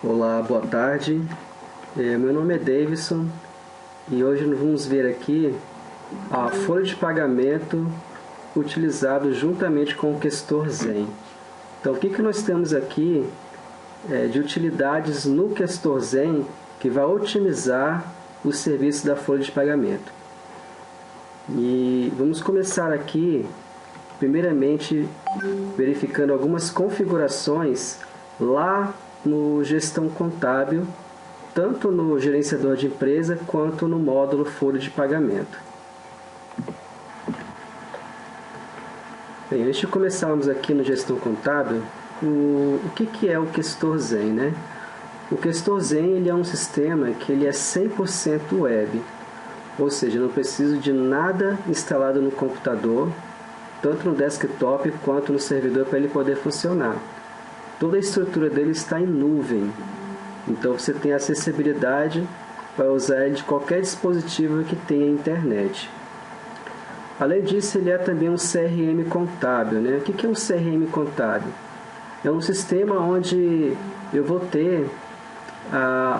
Olá, boa tarde. Meu nome é Davidson e hoje nós vamos ver aqui a folha de pagamento utilizado juntamente com o Questor Zen. Então, o que nós temos aqui de utilidades no Questor Zen que vai otimizar o serviço da folha de pagamento. E vamos começar aqui, primeiramente, verificando algumas configurações lá no Gestão Contábil, tanto no gerenciador de empresa quanto no módulo folha de pagamento. Bem, antes de começarmos aqui no Gestão Contábil, o que é o Questor Zen, né? O Questor Zen ele é um sistema que ele é 100% web, ou seja, não preciso de nada instalado no computador, tanto no desktop quanto no servidor para ele poder funcionar. Toda a estrutura dele está em nuvem, então você tem acessibilidade para usar ele de qualquer dispositivo que tenha internet. Além disso, ele é também um CRM contábil, né? O que é um CRM contábil? É um sistema onde eu vou ter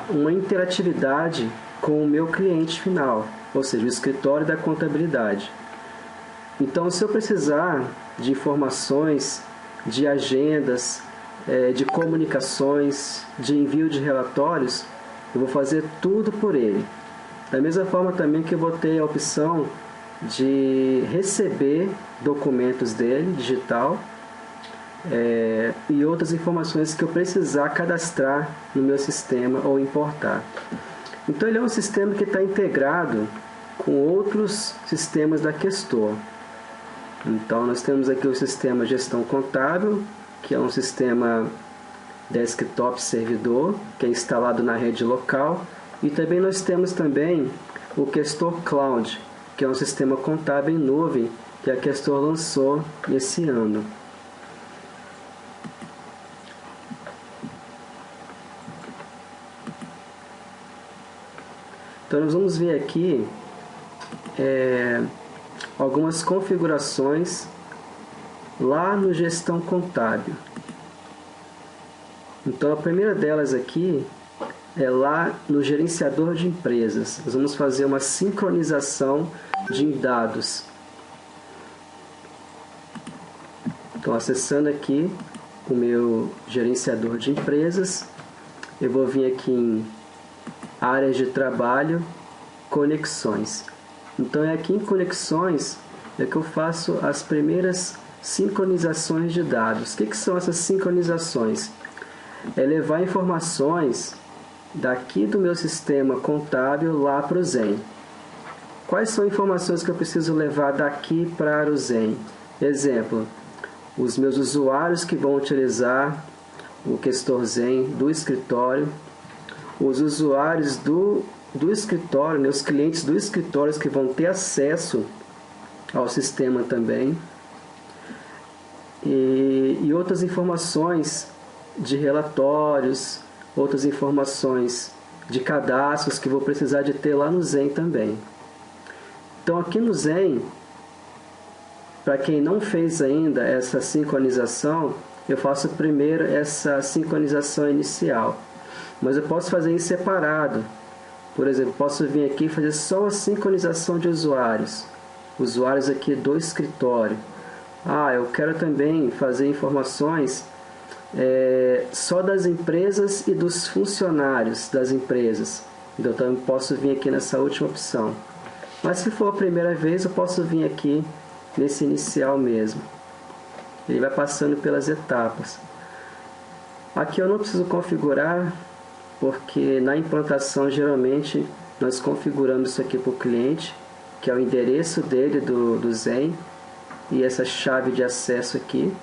uma interatividade com o meu cliente final, ou seja, o escritório da contabilidade. Então, se eu precisar de informações, de agendas, de comunicações, de envio de relatórios, eu vou fazer tudo por ele. Da mesma forma também que eu vou ter a opção de receber documentos dele, digital, e outras informações que eu precisar cadastrar no meu sistema ou importar. Então ele é um sistema que está integrado com outros sistemas da Questor. Então nós temos aqui o sistema Gestão Contábil, que é um sistema desktop servidor, que é instalado na rede local, e também nós temos também o Questor Cloud, que é um sistema contábil em nuvem que a Questor lançou esse ano. Então nós vamos ver aqui algumas configurações lá no Gestão Contábil. Então a primeira delas aqui é lá no gerenciador de empresas. Nós vamos fazer uma sincronização de dados. Então, acessando aqui o meu gerenciador de empresas, eu vou vir aqui em áreas de trabalho, conexões. Então é aqui em conexões que eu faço as primeiras sincronizações de dados. O que são essas sincronizações? É levar informações daqui do meu sistema contábil lá para o Zen. Quais são as informações que eu preciso levar daqui para o Zen? Exemplo, os meus usuários que vão utilizar o Questor Zen do escritório, os usuários do escritório, né, os clientes do escritório que vão ter acesso ao sistema também, e outras informações de relatórios, outras informações de cadastros que vou precisar de ter lá no Zen também. Então aqui no Zen, para quem não fez ainda essa sincronização, eu faço primeiro essa sincronização inicial, mas eu posso fazer em separado. Por exemplo, posso vir aqui e fazer só a sincronização de usuários aqui do escritório. Eu quero também fazer informações só das empresas e dos funcionários das empresas. Então, eu posso vir aqui nessa última opção. Mas se for a primeira vez, eu posso vir aqui nesse inicial mesmo. Ele vai passando pelas etapas. Aqui eu não preciso configurar, porque na implantação geralmente nós configuramos isso aqui para o cliente, que é o endereço dele do Zen, e essa chave de acesso aqui.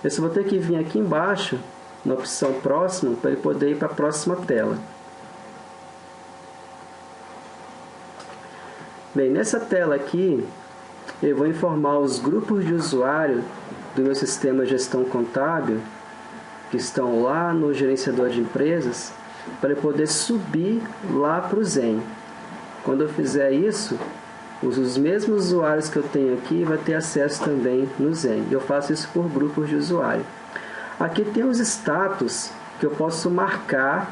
Eu só vou ter que vir aqui embaixo, na opção próximo, para ele poder ir para a próxima tela. Bem, nessa tela aqui, eu vou informar os grupos de usuário do meu sistema Gestão Contábil, que estão lá no gerenciador de empresas, para eu poder subir lá para o Zen. Quando eu fizer isso, os mesmos usuários que eu tenho aqui vão ter acesso também no Zen. Eu faço isso por grupos de usuário. Aqui tem os status que eu posso marcar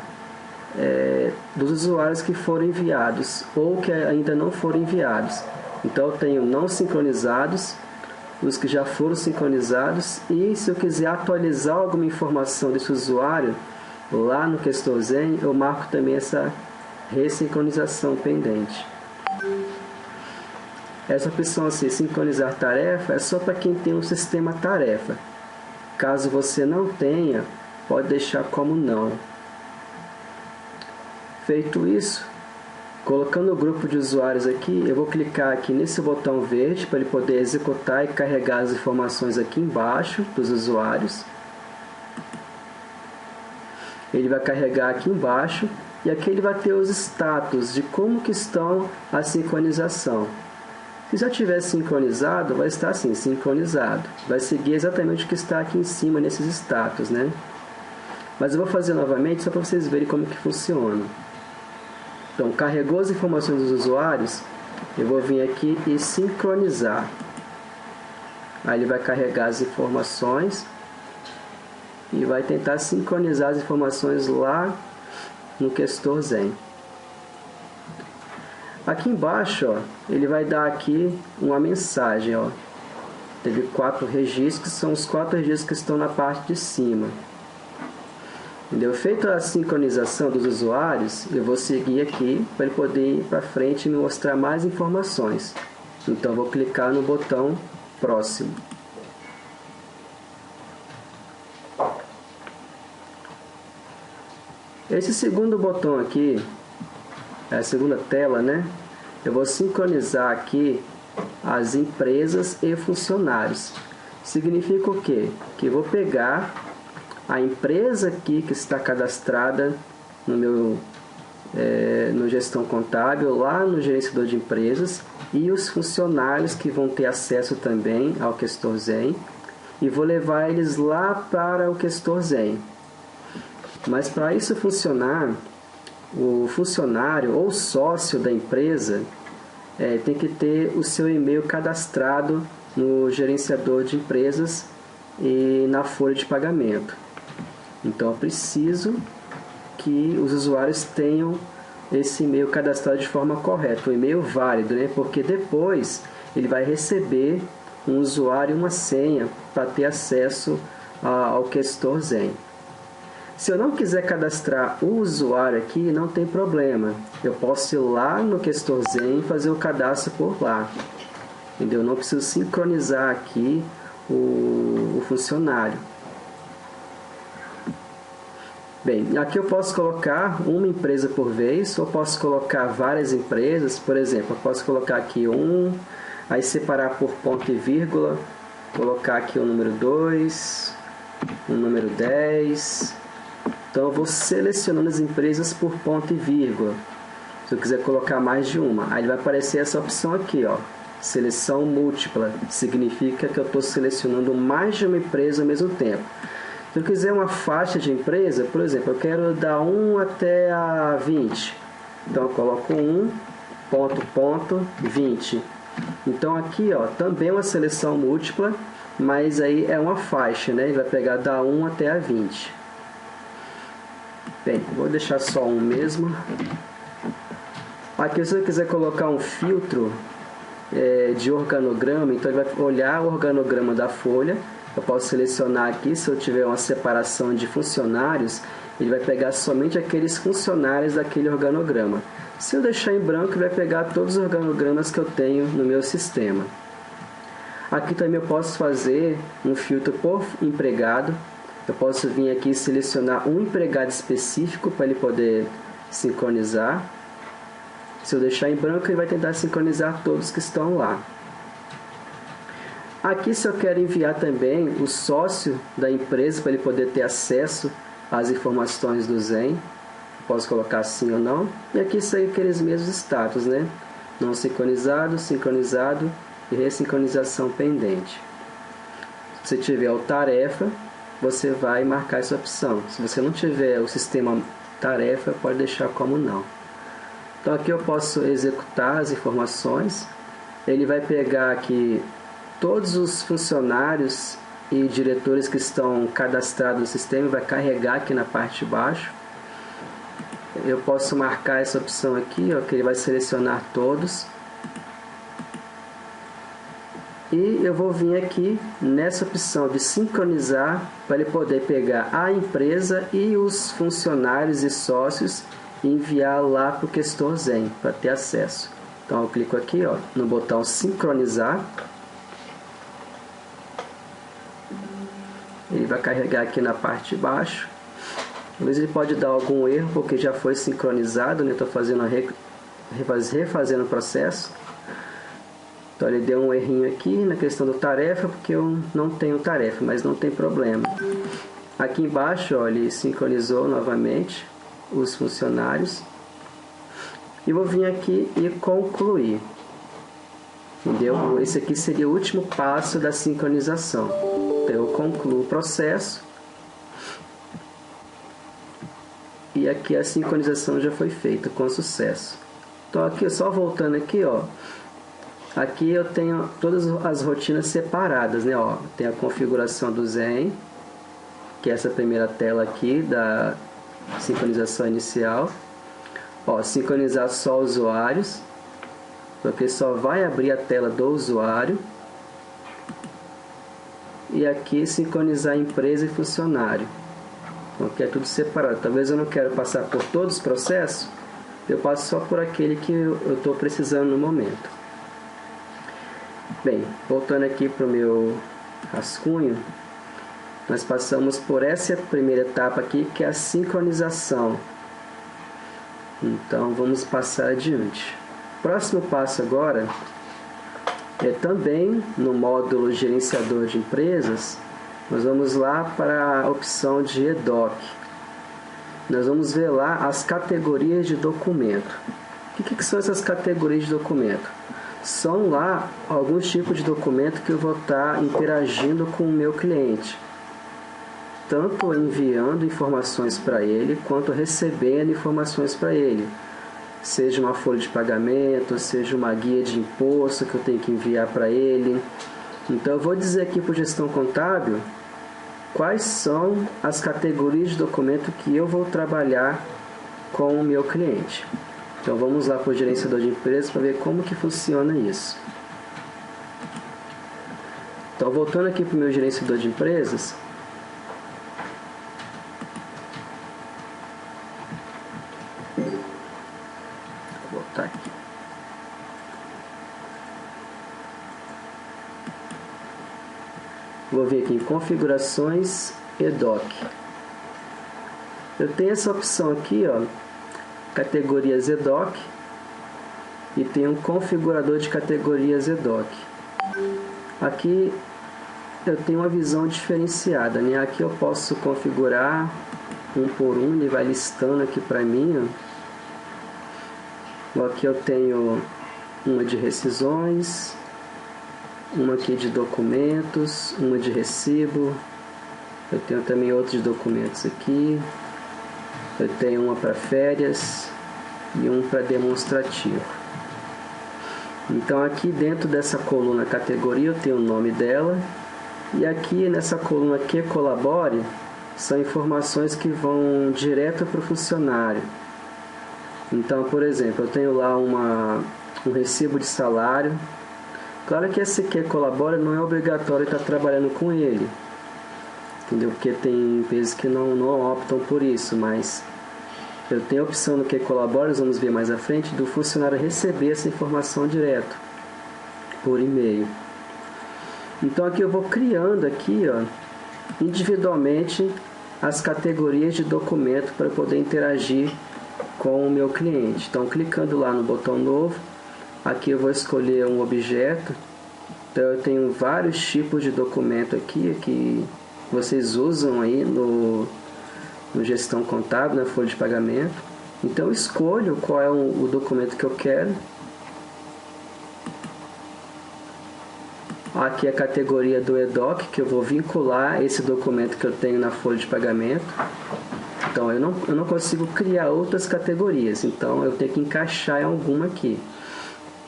dos usuários que foram enviados ou que ainda não foram enviados. Então eu tenho não sincronizados, os que já foram sincronizados, e se eu quiser atualizar alguma informação desse usuário lá no QuestorZen, eu marco também essa ressincronização pendente. Essa opção assim, sincronizar tarefa, é só para quem tem um sistema tarefa. Caso você não tenha, pode deixar como não. Feito isso, colocando o grupo de usuários aqui, eu vou clicar aqui nesse botão verde para ele poder executar e carregar as informações aqui embaixo dos usuários. Ele vai carregar aqui embaixo e aqui ele vai ter os status de como que estão a sincronização. Se já tiver sincronizado, vai estar assim, sincronizado. Vai seguir exatamente o que está aqui em cima nesses status, né? Mas eu vou fazer novamente só para vocês verem como que funciona. Então, carregou as informações dos usuários, eu vou vir aqui e sincronizar. Aí ele vai carregar as informações e vai tentar sincronizar as informações lá no QuestorZen. Aqui embaixo, ó, ele vai dar aqui uma mensagem. Ó. Teve 4 registros, que são os 4 registros que estão na parte de cima. Entendeu? Feita a sincronização dos usuários, eu vou seguir aqui para ele poder ir para frente e me mostrar mais informações. Então, vou clicar no botão Próximo. Esse segundo botão aqui, a segunda tela, né? Eu vou sincronizar aqui as empresas e funcionários. Significa o quê? Que eu vou pegar a empresa aqui que está cadastrada no meu no gestão contábil, lá no gerenciador de empresas, e os funcionários que vão ter acesso também ao QuestorZen, e vou levar eles lá para o QuestorZen. Mas para isso funcionar, o funcionário ou sócio da empresa tem que ter o seu e-mail cadastrado no gerenciador de empresas e na folha de pagamento. Então, eu preciso que os usuários tenham esse e-mail cadastrado de forma correta, um e-mail válido, né? Porque depois ele vai receber um usuário e uma senha para ter acesso ao QuestorZen. Se eu não quiser cadastrar o usuário aqui, não tem problema. Eu posso ir lá no QuestorZen e fazer o cadastro por lá. Entendeu? Eu não preciso sincronizar aqui o funcionário. Bem, aqui eu posso colocar uma empresa por vez, ou posso colocar várias empresas. Por exemplo, eu posso colocar aqui aí separar por ponto e vírgula, colocar aqui o número 2, o número 10. Então eu vou selecionando as empresas por ponto e vírgula. Se eu quiser colocar mais de uma, aí vai aparecer essa opção aqui, ó, seleção múltipla. Significa que eu estou selecionando mais de uma empresa ao mesmo tempo. Se eu quiser uma faixa de empresa, por exemplo, eu quero dar 1 até a 20. Então eu coloco 1, ponto, 20. Então aqui, ó, também é uma seleção múltipla, mas aí é uma faixa, né? Ele vai pegar da 1 até a 20. Bem, vou deixar só um mesmo. Aqui, se eu quiser colocar um filtro de organograma, então ele vai olhar o organograma da folha. Eu posso selecionar aqui, se eu tiver uma separação de funcionários, ele vai pegar somente aqueles funcionários daquele organograma. Se eu deixar em branco, ele vai pegar todos os organogramas que eu tenho no meu sistema. Aqui também eu posso fazer um filtro por empregado. Eu posso vir aqui e selecionar um empregado específico para ele poder sincronizar. Se eu deixar em branco, ele vai tentar sincronizar todos que estão lá. Aqui, se eu quero enviar também o sócio da empresa para ele poder ter acesso às informações do Zen, posso colocar sim ou não. E aqui são aqueles mesmos status, né? Não sincronizado, sincronizado e ressincronização pendente. Se você tiver o tarefa, você vai marcar essa opção. Se você não tiver o sistema tarefa, pode deixar como não. Então aqui eu posso executar as informações. Ele vai pegar aqui todos os funcionários e diretores que estão cadastrados no sistema, vai carregar aqui na parte de baixo. Eu posso marcar essa opção aqui, ó, que ele vai selecionar todos. E eu vou vir aqui nessa opção de sincronizar para ele poder pegar a empresa e os funcionários e sócios e enviar lá para o Questor Zen para ter acesso. Então eu clico aqui, ó, no botão sincronizar. Ele vai carregar aqui na parte de baixo. Talvez ele pode dar algum erro porque já foi sincronizado, né? Estou fazendo refazendo o processo. Então ele deu um errinho aqui na questão do tarefa, porque eu não tenho tarefa, mas não tem problema. Aqui embaixo, ó, ele sincronizou novamente os funcionários. E vou vir aqui e concluir. Entendeu? Esse aqui seria o último passo da sincronização. Então eu concluo o processo. E aqui a sincronização já foi feita com sucesso. Então aqui, só voltando aqui, ó. Aqui eu tenho todas as rotinas separadas, né? Ó, tem a configuração do Zen, que é essa primeira tela aqui da sincronização inicial. Ó, sincronizar só usuários, porque só vai abrir a tela do usuário. E aqui sincronizar empresa e funcionário. Então aqui é tudo separado. Talvez eu não quero passar por todos os processos, eu passo só por aquele que eu estou precisando no momento. Bem, voltando aqui para o meu rascunho, nós passamos por essa primeira etapa aqui, que é a sincronização. Então vamos passar adiante. Próximo passo agora é também no módulo gerenciador de empresas. Nós vamos lá para a opção de EDOC. Nós vamos ver lá as categorias de documento. O que são essas categorias de documento? São lá alguns tipos de documento que eu vou estar interagindo com o meu cliente, tanto enviando informações para ele, quanto recebendo informações para ele. Seja uma folha de pagamento, seja uma guia de imposto que eu tenho que enviar para ele. Então eu vou dizer aqui para o gestão contábil quais são as categorias de documento que eu vou trabalhar com o meu cliente. Então vamos lá para o gerenciador de empresas para ver como que funciona isso. Então voltando aqui para o meu gerenciador de empresas, vou voltar aqui. Vou vir aqui em configurações EDOC. Eu tenho essa opção aqui, ó, categorias EDOC, e tem um configurador de categorias EDOC. Aqui eu tenho uma visão diferenciada, né? Aqui eu posso configurar um por um, ele vai listando aqui para mim, ó. Aqui eu tenho uma de rescisões, uma aqui de documentos, uma de recibo. Eu tenho também outros documentos aqui. Eu tenho uma para férias e um para demonstrativo. Então aqui dentro dessa coluna categoria eu tenho o nome dela. E aqui nessa coluna que colabore são informações que vão direto para o funcionário. Então, por exemplo, eu tenho lá um recibo de salário. Claro que esse que colabora não é obrigatório estar trabalhando com ele, entendeu? Porque tem empresas que não optam por isso, mas eu tenho a opção no que colabora, nós vamos ver mais à frente, do funcionário receber essa informação direto por e-mail. Então aqui eu vou criando aqui, ó, individualmente as categorias de documento para poder interagir com o meu cliente. Então clicando lá no botão novo, aqui eu vou escolher um objeto. Então eu tenho vários tipos de documento aqui que vocês usam aí no gestão contábil, na folha de pagamento. Então eu escolho qual é o documento que eu quero. Aqui é a categoria do EDOC, que eu vou vincular esse documento que eu tenho na folha de pagamento. Então eu não consigo criar outras categorias, então eu tenho que encaixar em alguma aqui.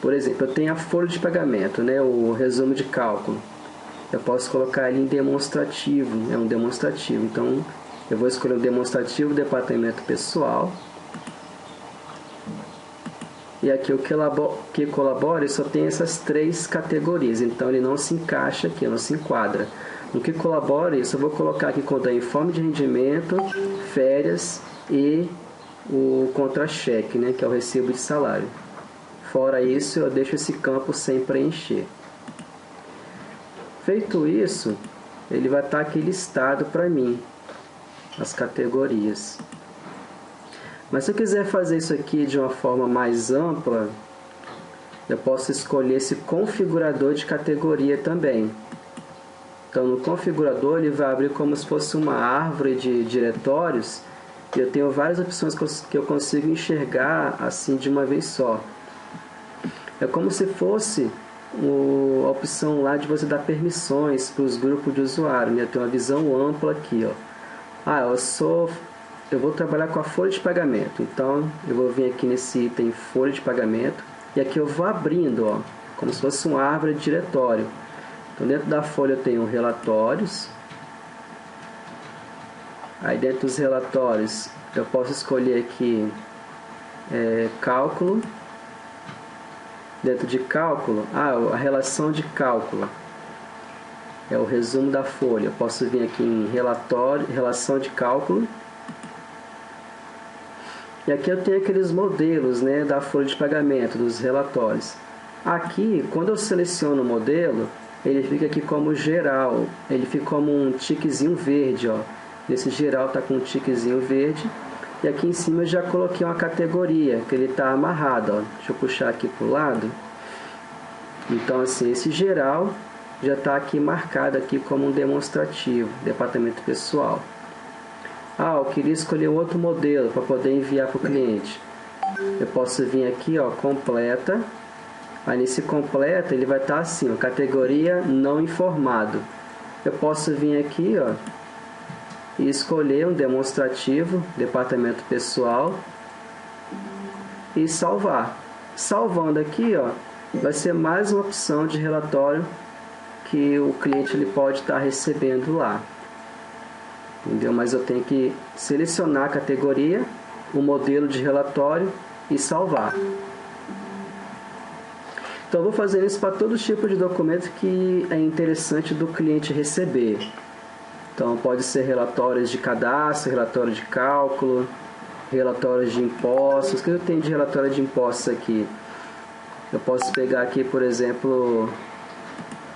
Por exemplo, eu tenho a folha de pagamento, né, o resumo de cálculo. eu posso colocar ele em demonstrativo, é um demonstrativo. Então, eu vou escolher o demonstrativo departamento pessoal. E aqui o que colabora só tem essas 3 categorias, então ele não se encaixa aqui, não se enquadra. No que colabora, isso eu vou colocar aqui quando é informe de rendimento, férias e o contra-cheque, né, que é o recibo de salário. Fora isso, eu deixo esse campo sem preencher. Feito isso, ele vai estar aqui listado para mim, as categorias. Mas se eu quiser fazer isso aqui de uma forma mais ampla, eu posso escolher esse configurador de categoria também. Então, no configurador, ele vai abrir como se fosse uma árvore de diretórios, e eu tenho várias opções que eu consigo enxergar assim de uma vez só. É como se fosse a opção lá de você dar permissões para os grupos de usuário, né? Eu tenho uma visão ampla aqui, ó. Eu vou trabalhar com a folha de pagamento, então eu vou vir aqui nesse item folha de pagamento, e aqui eu vou abrindo, ó, como se fosse uma árvore de diretório. Então, dentro da folha eu tenho relatórios. Aí, dentro dos relatórios, eu posso escolher aqui cálculo. Dentro de cálculo, a relação de cálculo é o resumo da folha. Eu posso vir aqui em relatório, relação de cálculo. E aqui eu tenho aqueles modelos, né, da folha de pagamento, dos relatórios. Aqui, quando eu seleciono o modelo, ele fica aqui como geral, ele fica como um tiquezinho verde, ó. Nesse geral está com um tiquezinho verde. E aqui em cima eu já coloquei uma categoria, que ele está amarrado, ó. Deixa eu puxar aqui para o lado. Então, assim, esse geral já está aqui marcado aqui como um demonstrativo, departamento pessoal. Eu queria escolher um outro modelo para poder enviar para o cliente. Eu posso vir aqui, ó, completa. Aí nesse completa ele vai estar assim, ó, categoria não informado. Eu posso vir aqui, ó, e escolher um demonstrativo, departamento pessoal, e salvar. Salvando aqui, ó, vai ser mais uma opção de relatório que o cliente ele pode estar recebendo lá. Entendeu? Mas eu tenho que selecionar a categoria, o modelo de relatório e salvar. Então, eu vou fazer isso para todo tipo de documento que é interessante do cliente receber. Então, pode ser relatórios de cadastro, relatório de cálculo, relatórios de impostos. O que eu tenho de relatório de impostos aqui? Eu posso pegar aqui, por exemplo,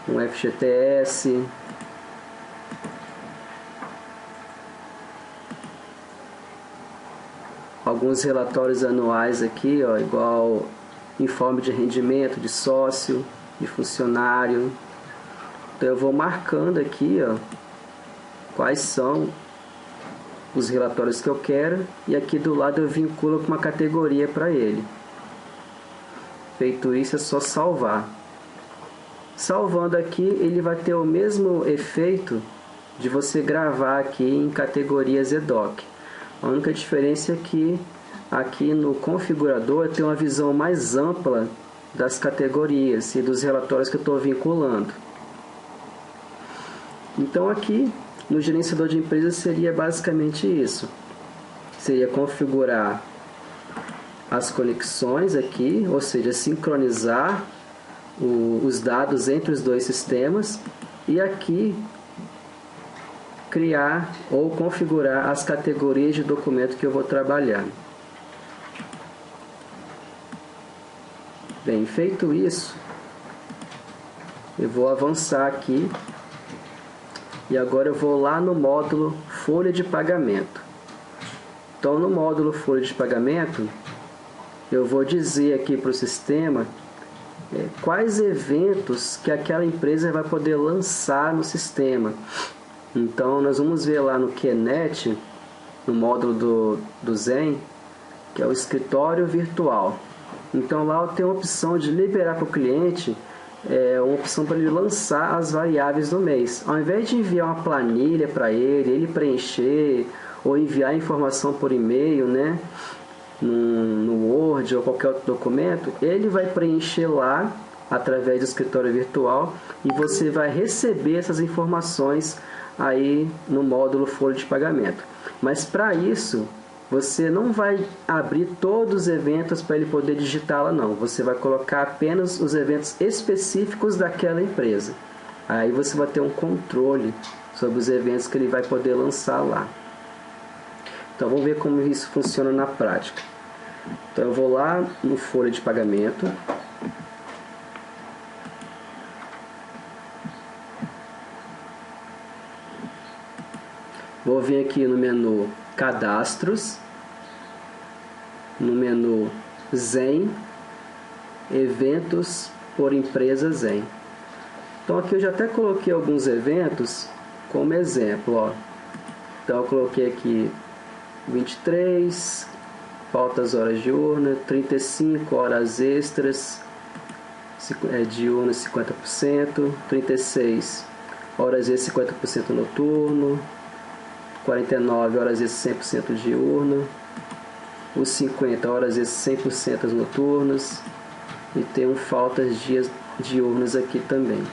um FGTS. Alguns relatórios anuais aqui, ó, igual informe de rendimento de sócio, de funcionário. Então eu vou marcando aqui, ó, quais são os relatórios que eu quero, e aqui do lado eu vinculo com uma categoria para ele. Feito isso, é só salvar. Salvando aqui, ele vai ter o mesmo efeito de você gravar aqui em categorias EDOC. A única diferença é que aqui no configurador tem uma visão mais ampla das categorias e dos relatórios que eu estou vinculando. Então aqui no gerenciador de empresas seria basicamente isso. Seria configurar as conexões aqui, ou seja, sincronizar os dados entre os dois sistemas, e aqui criar ou configurar as categorias de documento que eu vou trabalhar. Bem, feito isso, eu vou avançar aqui e agora eu vou lá no módulo folha de pagamento. Então, no módulo folha de pagamento, eu vou dizer aqui para o sistema quais eventos que aquela empresa vai poder lançar no sistema. Então, nós vamos ver lá no QNet, no módulo do Zen, que é o escritório virtual. Então, lá eu tenho uma opção de liberar para o cliente uma opção para ele lançar as variáveis do mês. Ao invés de enviar uma planilha para ele preencher, ou enviar informação por e-mail, né, no Word ou qualquer outro documento, ele vai preencher lá através do escritório virtual e você vai receber essas informações aí no módulo folha de pagamento. Mas para isso, você não vai abrir todos os eventos para ele poder digitar lá, não. Você vai colocar apenas os eventos específicos daquela empresa. Aí você vai ter um controle sobre os eventos que ele vai poder lançar lá. Então vamos ver como isso funciona na prática. Então eu vou lá no folha de pagamento. Vou vir aqui no menu Cadastros, no menu Zen, Eventos por Empresa Zen. Então aqui eu já até coloquei alguns eventos como exemplo, ó. Então eu coloquei aqui 23, faltas horas diurnas, 35 horas extras, diurnas 50%, 36 horas extras 50% noturno, 49 horas extras 100% diurno, os 50 horas extras 100% noturnos e tem um faltas dias diurnos aqui também.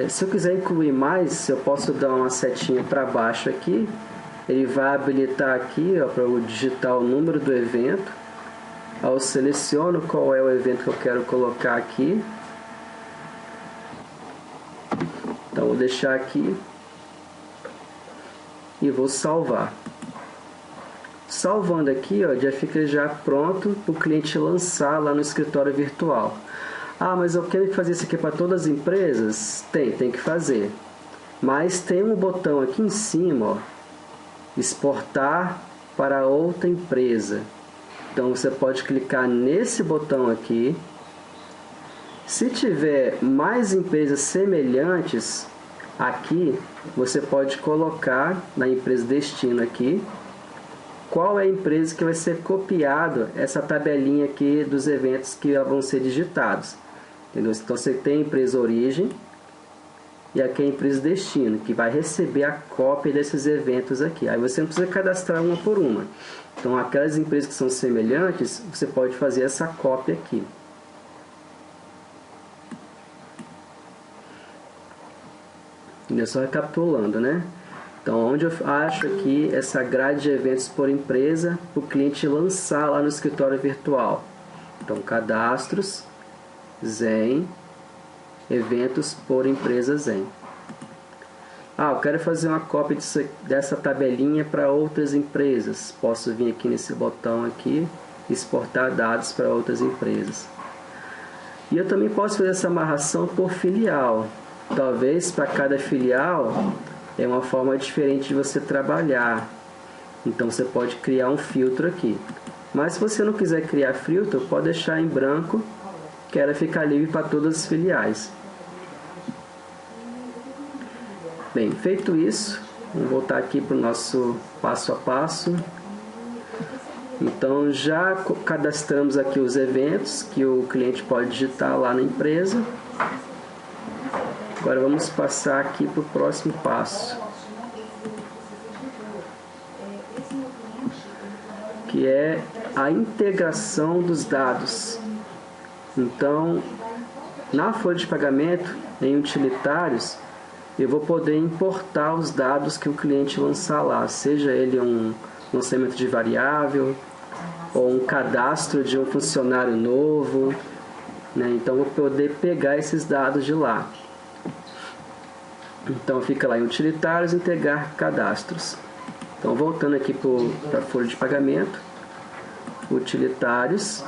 Se eu quiser incluir mais, eu posso dar uma setinha para baixo aqui. Ele vai habilitar aqui para eu digitar o número do evento. Eu seleciono qual é o evento que eu quero colocar aqui. Então vou deixar aqui e vou salvar. Salvando aqui, ó, já fica já pronto para o cliente lançar lá no escritório virtual. Ah, mas eu quero fazer isso aqui para todas as empresas? Tem que fazer. Mas tem um botão aqui em cima, ó, exportar para outra empresa. Então você pode clicar nesse botão aqui. Se tiver mais empresas semelhantes aqui, você pode colocar na empresa destino aqui qual é a empresa que vai ser copiado essa tabelinha aqui dos eventos que vão ser digitados. Entendeu? Então você tem a empresa origem e aqui é a empresa destino, que vai receber a cópia desses eventos aqui. Aí você não precisa cadastrar uma por uma. Então aquelas empresas que são semelhantes, você pode fazer essa cópia aqui. Entendeu? Só recapitulando, né? Então, onde eu acho aqui essa grade de eventos por empresa, para o cliente lançar lá no escritório virtual. Então, cadastros, Zen, eventos por empresa Zen. Ah, eu quero fazer uma cópia dessa tabelinha para outras empresas. Posso vir aqui nesse botão aqui, exportar dados para outras empresas. E eu também posso fazer essa amarração por filial. Talvez para cada filial é uma forma diferente de você trabalhar. Então você pode criar um filtro aqui. Mas se você não quiser criar filtro, pode deixar em branco, que ela fica livre para todas as filiais. Bem, feito isso, vamos voltar aqui para o nosso passo a passo. Então já cadastramos aqui os eventos que o cliente pode digitar lá na empresa. Agora vamos passar aqui para o próximo passo, que é a integração dos dados. Então, na folha de pagamento, em utilitários, eu vou poder importar os dados que o cliente lançar lá, seja ele um lançamento de variável ou um cadastro de um funcionário novo, né? Então, eu vou poder pegar esses dados de lá. Então fica lá em utilitários, integrar cadastros. Então voltando aqui para a folha de pagamento, utilitários,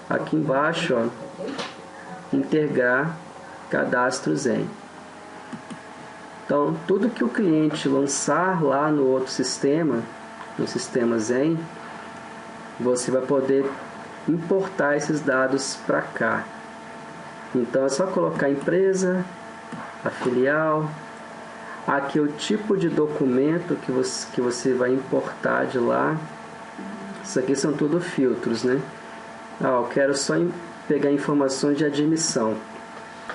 aqui embaixo, ó, integrar cadastros em. Então tudo que o cliente lançar lá no outro sistema, no sistema Zen, você vai poder importar esses dados para cá. Então é só colocar empresa, a filial, aqui é o tipo de documento que você vai importar de lá. Isso aqui são tudo filtros, né? Eu quero só pegar informações de admissão.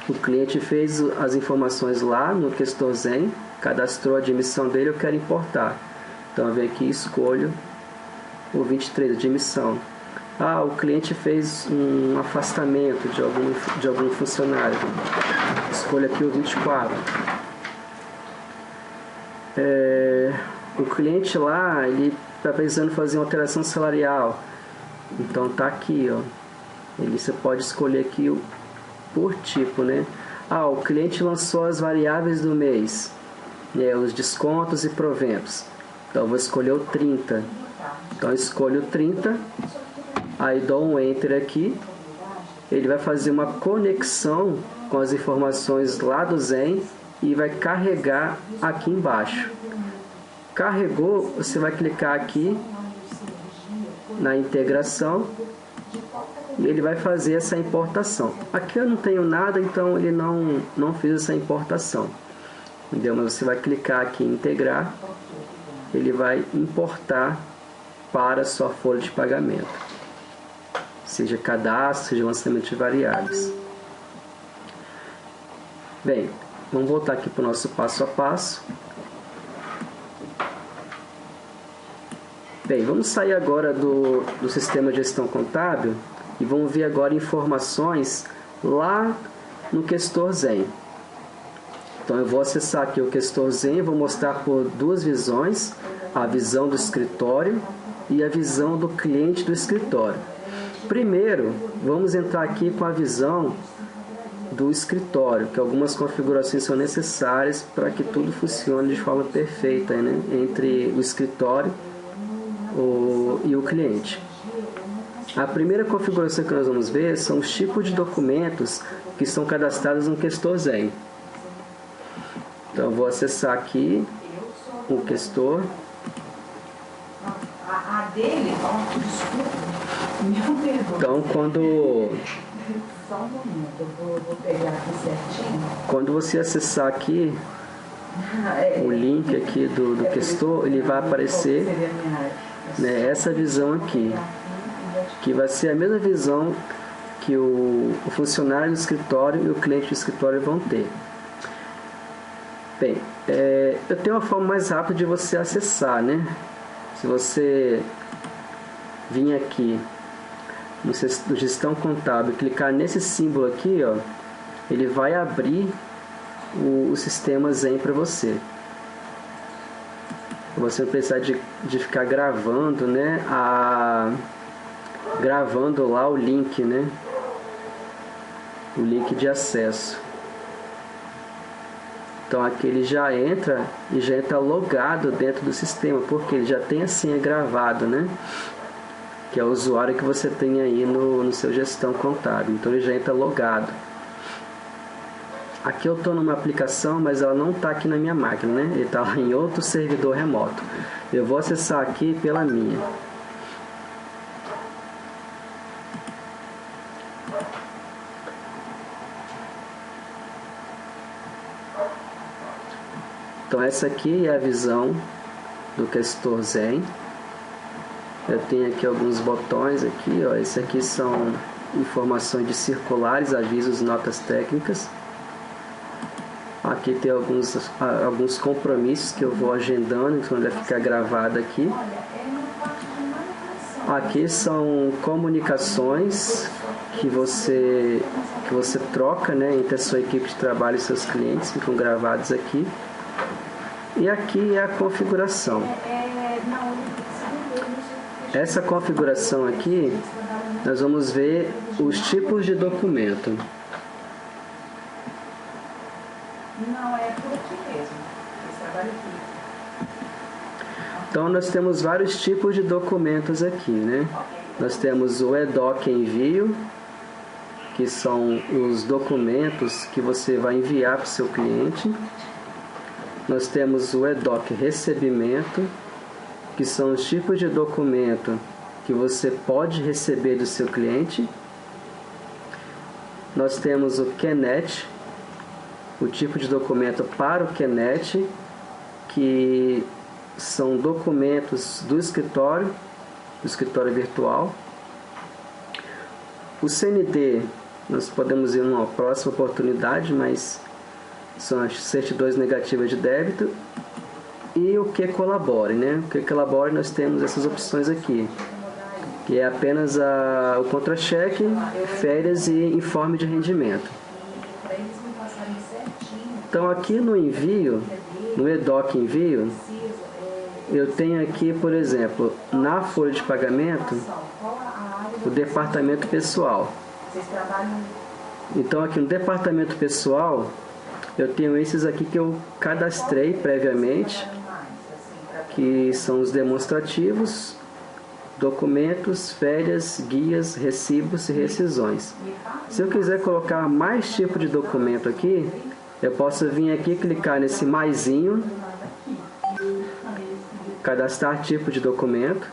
O cliente fez as informações lá no Questor Zen, cadastrou a admissão dele, eu quero importar. Então eu venho aqui e escolho o 23, admissão. O cliente fez um afastamento de algum funcionário. Escolha aqui o 24. O cliente lá, ele está precisando fazer uma alteração salarial. Então tá aqui, ó. Você pode escolher aqui por tipo, né? O cliente lançou as variáveis do mês, os descontos e proventos. Então eu vou escolher o 30. Então eu escolho o 30, aí dou um Enter aqui. Ele vai fazer uma conexão com as informações lá do Zen e vai carregar aqui embaixo. Carregou, você vai clicar aqui na integração e ele vai fazer essa importação. Aqui eu não tenho nada, então ele não fez essa importação. Entendeu? Mas você vai clicar aqui em integrar, ele vai importar para a sua folha de pagamento. Seja cadastro, seja lançamento de variáveis. Bem, vamos voltar aqui para o nosso passo a passo. Bem, vamos sair agora do sistema de gestão contábil e vamos ver agora informações lá no Questor Zen. Então eu vou acessar aqui o Questor Zen e vou mostrar por duas visões, a visão do escritório e a visão do cliente do escritório. Primeiro, vamos entrar aqui com a visão do escritório, que algumas configurações são necessárias para que tudo funcione de forma perfeita, né, entre o escritório e o cliente. A primeira configuração que nós vamos ver são os tipos de documentos que estão cadastrados no Questor Zen. Então eu vou acessar aqui o Questor. A dele, desculpa. Então quando você acessar aqui o link aqui do Questor, ele vai aparecer, né, essa visão aqui, que vai ser a mesma visão que o funcionário do escritório e o cliente do escritório vão ter. Bem, eu tenho uma forma mais rápida de você acessar, né? Se você vir aqui no gestão contábil e clicar nesse símbolo aqui, ó, ele vai abrir o sistema Zen para você. Você não precisa de ficar gravando, né? Gravando lá o link, né? O link de acesso. Então aqui ele já entra e já entra logado dentro do sistema, porque ele já tem a senha gravado, né? Que é o usuário que você tem aí no seu gestão contábil. Então ele já entra logado. Aqui eu estou numa aplicação, mas ela não está aqui na minha máquina, né? Ele está em outro servidor remoto. Eu vou acessar aqui pela minha. Então essa aqui é a visão do Questor Zen. Eu tenho aqui alguns botões aqui, ó. Esse aqui são informações de circulares, avisos, notas técnicas. Aqui tem alguns compromissos que eu vou agendando, então vai ficar gravado aqui. Aqui são comunicações que você troca, né, entre a sua equipe de trabalho e seus clientes, ficam gravados aqui. E aqui é a configuração. Essa configuração aqui, nós vamos ver os tipos de documento. Não, é por aqui mesmo. Esse trabalho aqui. Então nós temos vários tipos de documentos aqui, né? Nós temos o EDOC envio, que são os documentos que você vai enviar para o seu cliente. Nós temos o EDOC recebimento, que são os tipos de documento que você pode receber do seu cliente. Nós temos o QNET, o tipo de documento para o QNET, que são documentos do escritório virtual. O CND, nós podemos ir numa próxima oportunidade, mas são as certidões negativas de débito. E o que colabore, né? O que colabore, nós temos essas opções aqui. que é apenas o contra-cheque, férias e informe de rendimento. Então aqui no envio, no EDOC envio, eu tenho aqui, por exemplo, na folha de pagamento, o departamento pessoal. Então aqui no departamento pessoal, eu tenho esses aqui que eu cadastrei previamente, que são os demonstrativos, documentos, férias, guias, recibos e rescisões. Se eu quiser colocar mais tipo de documento aqui, eu posso vir aqui e clicar nesse maisinho, cadastrar tipo de documento.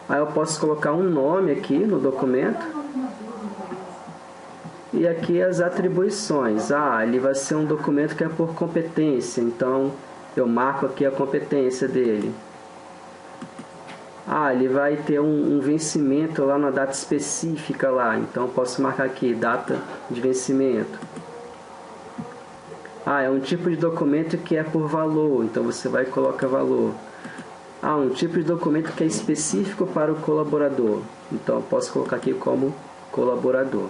Aí eu posso colocar um nome aqui no documento. E aqui as atribuições. Ele vai ser um documento que é por competência, então eu marco aqui a competência dele. Ele vai ter um vencimento lá na data específica lá, então eu posso marcar aqui, data de vencimento. É um tipo de documento que é por valor, então você vai e coloca valor. Um tipo de documento que é específico para o colaborador, então eu posso colocar aqui como colaborador.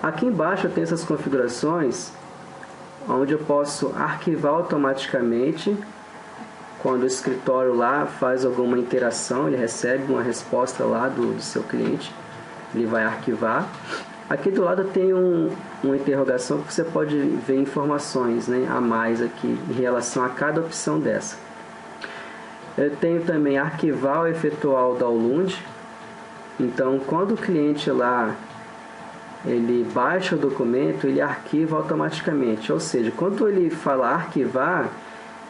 Aqui embaixo eu tenho essas configurações, onde eu posso arquivar automaticamente. Quando o escritório lá faz alguma interação, ele recebe uma resposta lá do seu cliente, ele vai arquivar. Aqui do lado tem uma interrogação que você pode ver informações, né, a mais aqui em relação a cada opção dessa. Eu tenho também arquivar ou efetuar o download. Então, quando o cliente lá ele baixa o documento, ele arquiva automaticamente. Ou seja, quando ele fala arquivar,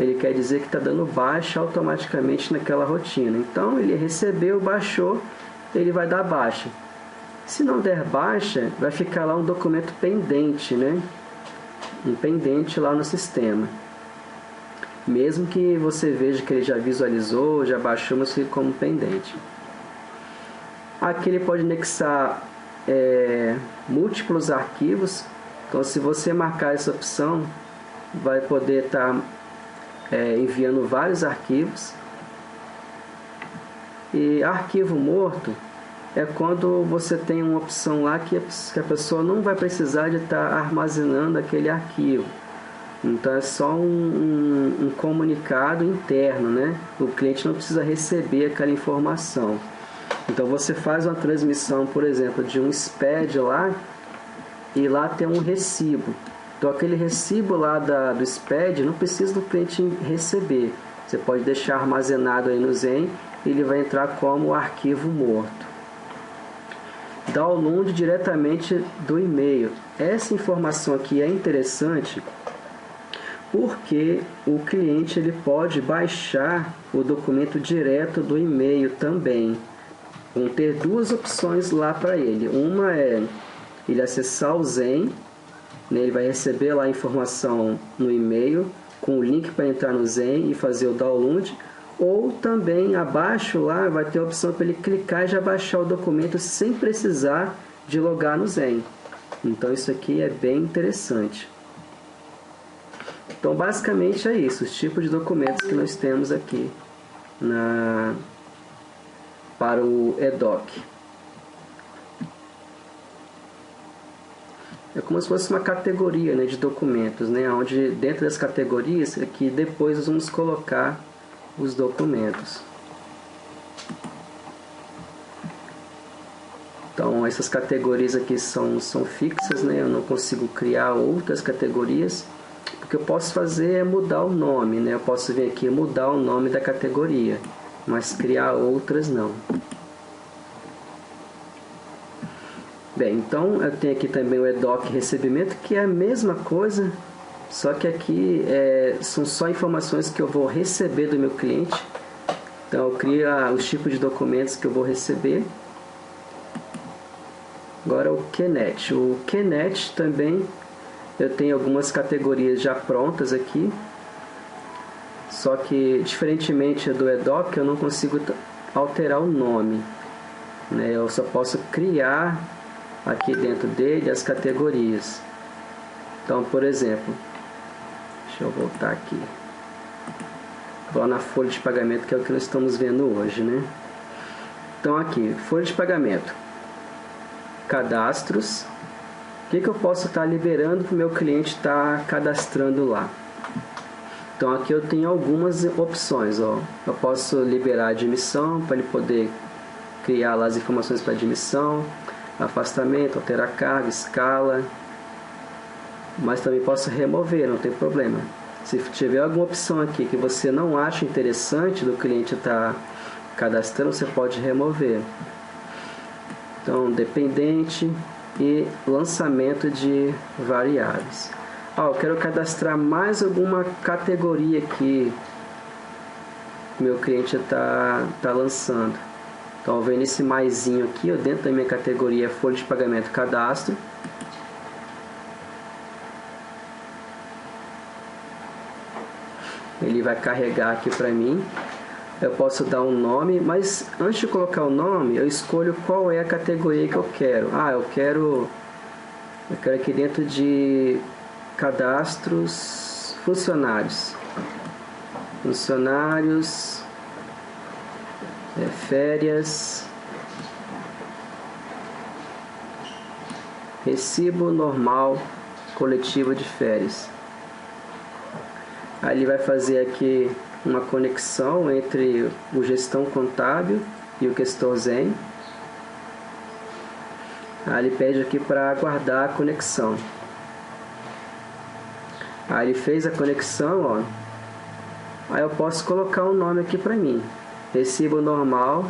ele quer dizer que está dando baixa automaticamente naquela rotina. Então, ele recebeu, baixou, ele vai dar baixa. Se não der baixa, vai ficar lá um documento pendente, né? Um pendente lá no sistema. Mesmo que você veja que ele já visualizou, já baixou, mas fica como pendente. Aqui ele pode anexar múltiplos arquivos. Então, se você marcar essa opção, vai poder estar enviando vários arquivos. E arquivo morto é quando você tem uma opção lá que a pessoa não vai precisar de estar armazenando aquele arquivo. Então é só um comunicado interno, né? O cliente não precisa receber aquela informação. Então você faz uma transmissão, por exemplo, de um SPED lá, e lá tem um recibo. Então aquele recibo lá do SPED não precisa do cliente receber. Você pode deixar armazenado aí no Zen e ele vai entrar como arquivo morto. Download diretamente do e-mail. Essa informação aqui é interessante porque o cliente ele pode baixar o documento direto do e-mail também. Vão ter duas opções lá para ele. Uma é ele acessar o Zen, né? Ele vai receber lá a informação no e-mail com o link para entrar no Zen e fazer o download. Ou também abaixo lá vai ter a opção para ele clicar e já baixar o documento sem precisar de logar no Zen. Então isso aqui é bem interessante. Então basicamente é isso, os tipos de documentos que nós temos aqui para o EDOC. É como se fosse uma categoria, né, de documentos, né, onde dentro das categorias aqui depois nós vamos colocar os documentos. Então essas categorias aqui são fixas, né, eu não consigo criar outras categorias. O que eu posso fazer é mudar o nome, né, eu posso vir aqui e mudar o nome da categoria, mas criar outras não. Bem, então eu tenho aqui também o EDOC recebimento, que é a mesma coisa, só que aqui são só informações que eu vou receber do meu cliente. Então eu crio os tipos de documentos que eu vou receber. Agora o QNET. O QNET também eu tenho algumas categorias já prontas aqui, só que diferentemente do EDOC eu não consigo alterar o nome, né? Eu só posso criar aqui dentro dele as categorias. Então, por exemplo, deixa eu voltar aqui. lá na folha de pagamento, que é o que nós estamos vendo hoje, né? Então aqui, folha de pagamento, cadastros, o que eu posso estar liberando para o meu cliente estar cadastrando lá? Então aqui eu tenho algumas opções, ó. Eu posso liberar a admissão para ele poder criar lá as informações para admissão, afastamento, alterar carga, escala, mas também posso remover, não tem problema. Se tiver alguma opção aqui que você não acha interessante do cliente estar cadastrando, você pode remover. Então, dependente e lançamento de variáveis. Eu quero cadastrar mais alguma categoria aqui que meu cliente está lançando. Então, vendo esse maisinho aqui, dentro da minha categoria folha de pagamento cadastro. Ele vai carregar aqui para mim. Eu posso dar um nome, mas antes de colocar o nome, eu escolho qual é a categoria que eu quero. Eu quero aqui dentro de cadastros funcionários. Funcionários, férias, recibo normal coletivo de férias. Aí ele vai fazer aqui uma conexão entre o gestão contábil e o Questor Zen. Aí ele pede aqui para aguardar a conexão. Aí ele fez a conexão, Aí eu posso colocar um nome aqui para mim. Recibo normal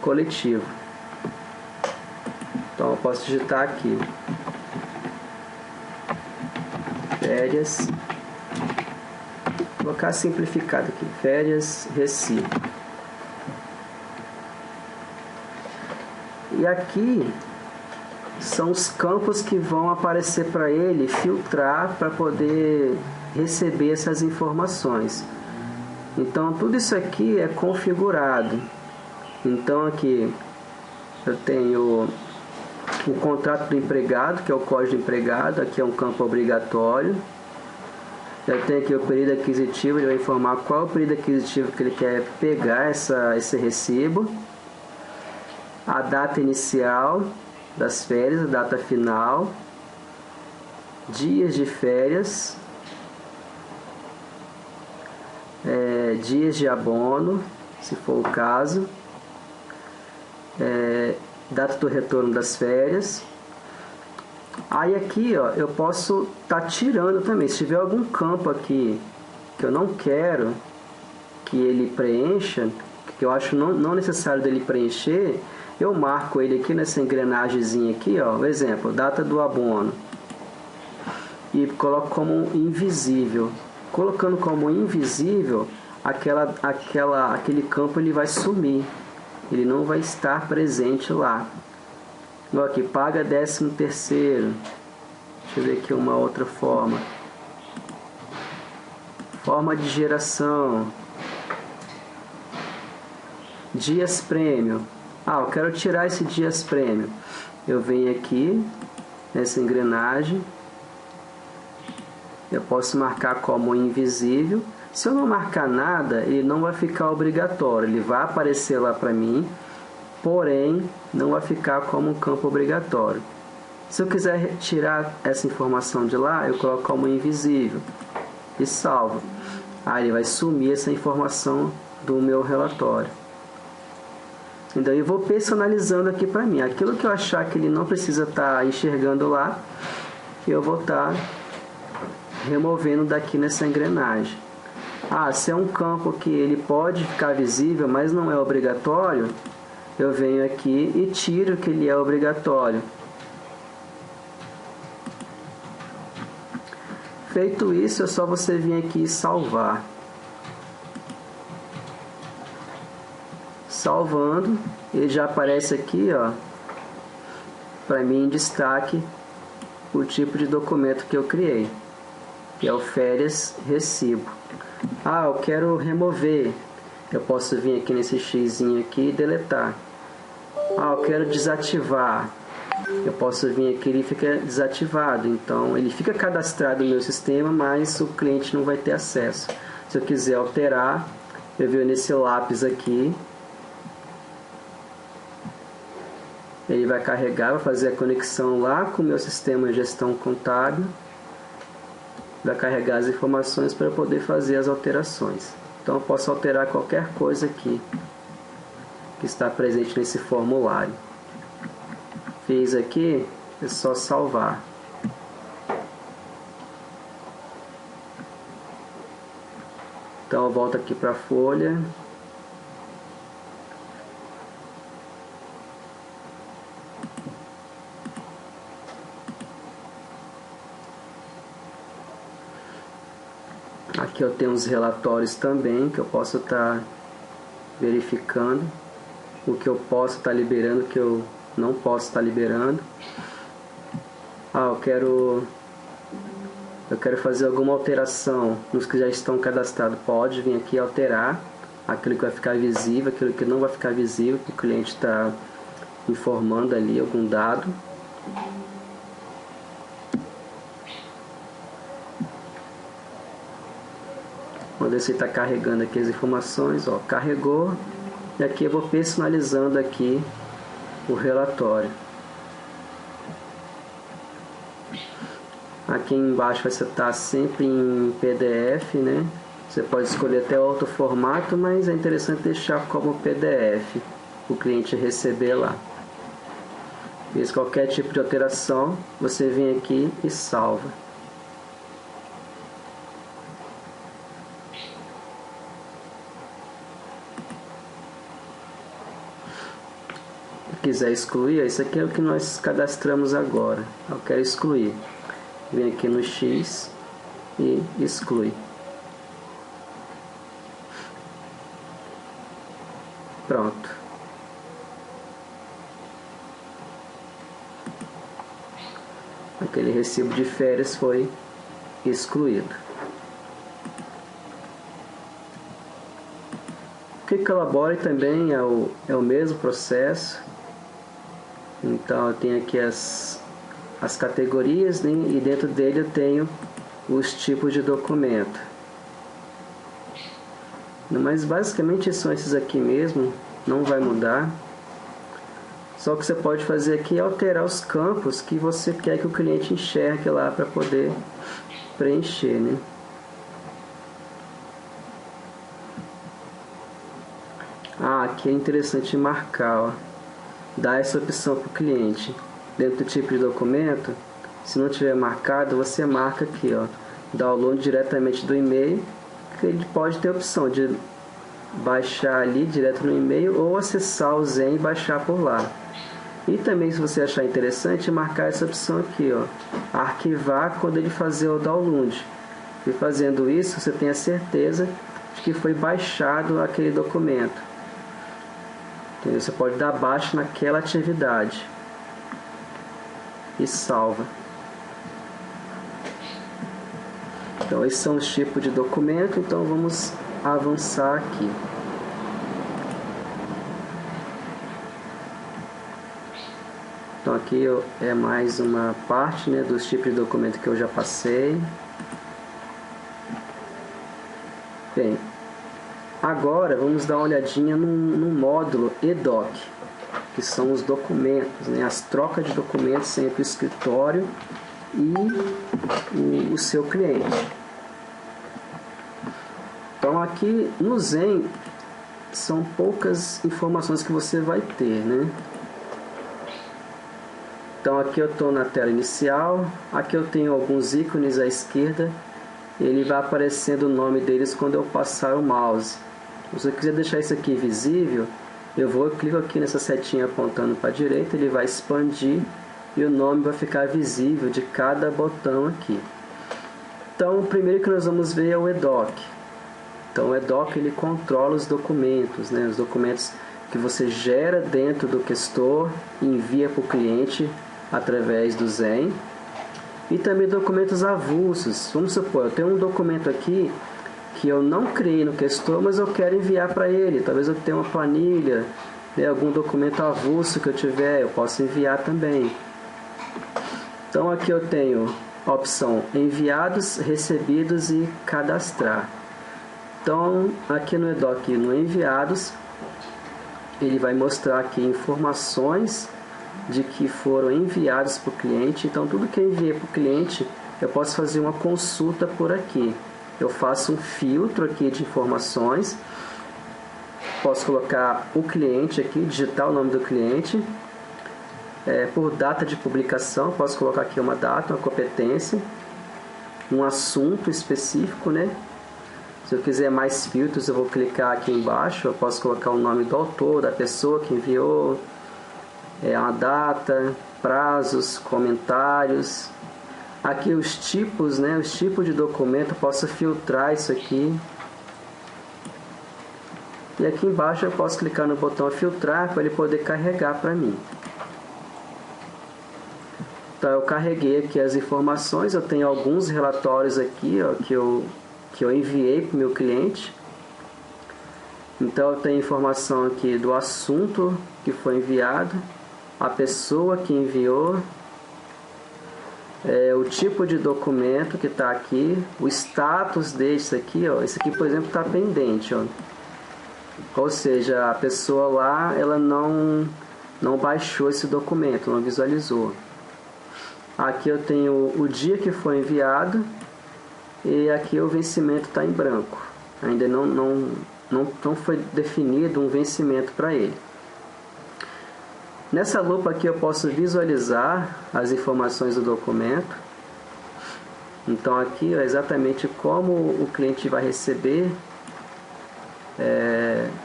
coletivo. Então eu posso digitar aqui. Férias. Vou colocar simplificado aqui. Férias, recibo. E aqui são os campos que vão aparecer para ele filtrar para poder receber essas informações. Então tudo isso aqui é configurado. Então aqui eu tenho o contrato do empregado, que é o código do empregado. Aqui é um campo obrigatório. Eu tenho aqui o período aquisitivo, ele vai informar qual é o período aquisitivo que ele quer pegar esse recibo. A data inicial das férias, a data final, dias de férias, dias de abono, se for o caso, data do retorno das férias. Aí aqui eu posso estar tirando também. Se tiver algum campo aqui que eu não quero que ele preencha, que eu acho não necessário dele preencher, eu marco ele aqui nessa engrenagemzinha aqui, o exemplo, data do abono, e coloco como invisível. Colocando como invisível, aquele campo ele vai sumir, ele não vai estar presente lá. Aqui, paga 13º. Deixa eu ver aqui uma outra forma. Forma de geração. Dias prêmio. Eu quero tirar esse dias prêmio. Eu venho aqui nessa engrenagem. Eu posso marcar como invisível. Se eu não marcar nada, ele não vai ficar obrigatório. Ele vai aparecer lá para mim, porém não vai ficar como um campo obrigatório. Se eu quiser tirar essa informação de lá, eu coloco como invisível e salvo. Aí ele vai sumir essa informação do meu relatório. Então eu vou personalizando aqui para mim. Aquilo que eu achar que ele não precisa estar enxergando lá, eu vou estar removendo daqui nessa engrenagem. Se é um campo que ele pode ficar visível, mas não é obrigatório, eu venho aqui e tiro que ele é obrigatório. Feito isso, é só você vir aqui e salvar. Salvando, ele já aparece aqui, para mim em destaque o tipo de documento que eu criei, que é o férias recibo. Eu quero remover. Eu posso vir aqui nesse xizinho aqui e deletar. Eu quero desativar. Eu posso vir aqui e ele fica desativado. Então ele fica cadastrado no meu sistema, mas o cliente não vai ter acesso. Se eu quiser alterar, eu venho nesse lápis aqui, ele vai carregar, vai fazer a conexão lá com o meu sistema de gestão contábil, vai carregar as informações para eu poder fazer as alterações. Então eu posso alterar qualquer coisa aqui que está presente nesse formulário. Fiz aqui, é só salvar. Então eu volto aqui para a folha. Aqui eu tenho os relatórios também, que eu posso estar verificando o que eu posso estar liberando, o que eu não posso estar liberando. Eu quero fazer alguma alteração nos que já estão cadastrados. Pode vir aqui alterar aquilo que vai ficar visível, aquilo que não vai ficar visível, que o cliente está informando ali algum dado. Quando você está carregando aqui as informações, ó, carregou, e aqui eu vou personalizando aqui o relatório. Aqui embaixo vai estar sempre em PDF, né? Você pode escolher até outro formato, mas é interessante deixar como PDF, o cliente receber lá. Fez qualquer tipo de alteração, você vem aqui e salva. Quiser excluir, isso aqui é o que nós cadastramos agora. Eu quero excluir. Vem aqui no X e exclui. Pronto. Aquele recibo de férias foi excluído. O que colabora também é o mesmo processo. Então eu tenho aqui as categorias, né? E dentro dele eu tenho os tipos de documento. Mas basicamente são esses aqui mesmo, não vai mudar. Só que você pode fazer aqui é alterar os campos que você quer que o cliente enxergue lá para poder preencher, né? Aqui é interessante marcar, ó. Dar essa opção para o cliente. Dentro do tipo de documento, se não tiver marcado, você marca aqui, ó, download diretamente do e-mail, que ele pode ter a opção de baixar ali direto no e-mail ou acessar o Zen e baixar por lá. E também, se você achar interessante, marcar essa opção aqui, ó, arquivar quando ele fazer o download. E fazendo isso, você tem a certeza de que foi baixado aquele documento. Entendeu? Você pode dar baixa naquela atividade e salva. Então esses são os tipos de documento. Então vamos avançar aqui. Então aqui é mais uma parte, né, dos tipos de documento que eu já passei. Bem, agora vamos dar uma olhadinha no módulo EDOC, que são os documentos, né? As trocas de documentos entre o escritório e o seu cliente. Então aqui no Zen são poucas informações que você vai ter, né? Então aqui eu estou na tela inicial, aqui eu tenho alguns ícones à esquerda, ele vai aparecendo o nome deles quando eu passar o mouse. Se eu quiser deixar isso aqui visível, eu clico aqui nessa setinha apontando para a direita, ele vai expandir e o nome vai ficar visível de cada botão aqui. Então o primeiro que nós vamos ver é o EDOC. Então o EDOC ele controla os documentos, né? Os documentos que você gera dentro do Questor e envia para o cliente através do Zen. E também documentos avulsos. Vamos supor, eu tenho um documento aqui que eu não criei no Questor, mas eu quero enviar para ele. Talvez eu tenha uma planilha, né, algum documento avulso que eu tiver, eu posso enviar também. Então aqui eu tenho a opção enviados, recebidos e cadastrar. Então, aqui no EDOC, no Enviados, ele vai mostrar aqui informações de que foram enviados para o cliente. Então, tudo que eu enviei para o cliente, eu posso fazer uma consulta por aqui. Eu faço um filtro aqui de informações. Posso colocar o cliente aqui, digitar o nome do cliente. Por data de publicação, posso colocar aqui uma data, uma competência, um assunto específico, né? Se eu quiser mais filtros, eu vou clicar aqui embaixo. Eu posso colocar o nome do autor, da pessoa que enviou, a data, prazos, comentários. Aqui os tipos, né? Os tipos de documento, eu posso filtrar isso aqui. E aqui embaixo eu posso clicar no botão filtrar para ele poder carregar para mim. Então eu carreguei aqui as informações. Eu tenho alguns relatórios aqui, ó, que eu enviei para o meu cliente. Então eu tenho informação aqui do assunto que foi enviado, a pessoa que enviou, o tipo de documento que está aqui, o status desse aqui, ó. Esse aqui, por exemplo, está pendente, ó. Ou seja, a pessoa lá, ela não baixou esse documento, não visualizou. Aqui eu tenho o dia que foi enviado e aqui o vencimento está em branco. Ainda não foi definido um vencimento para ele. Nessa lupa aqui eu posso visualizar as informações do documento. Então aqui é exatamente como o cliente vai receber.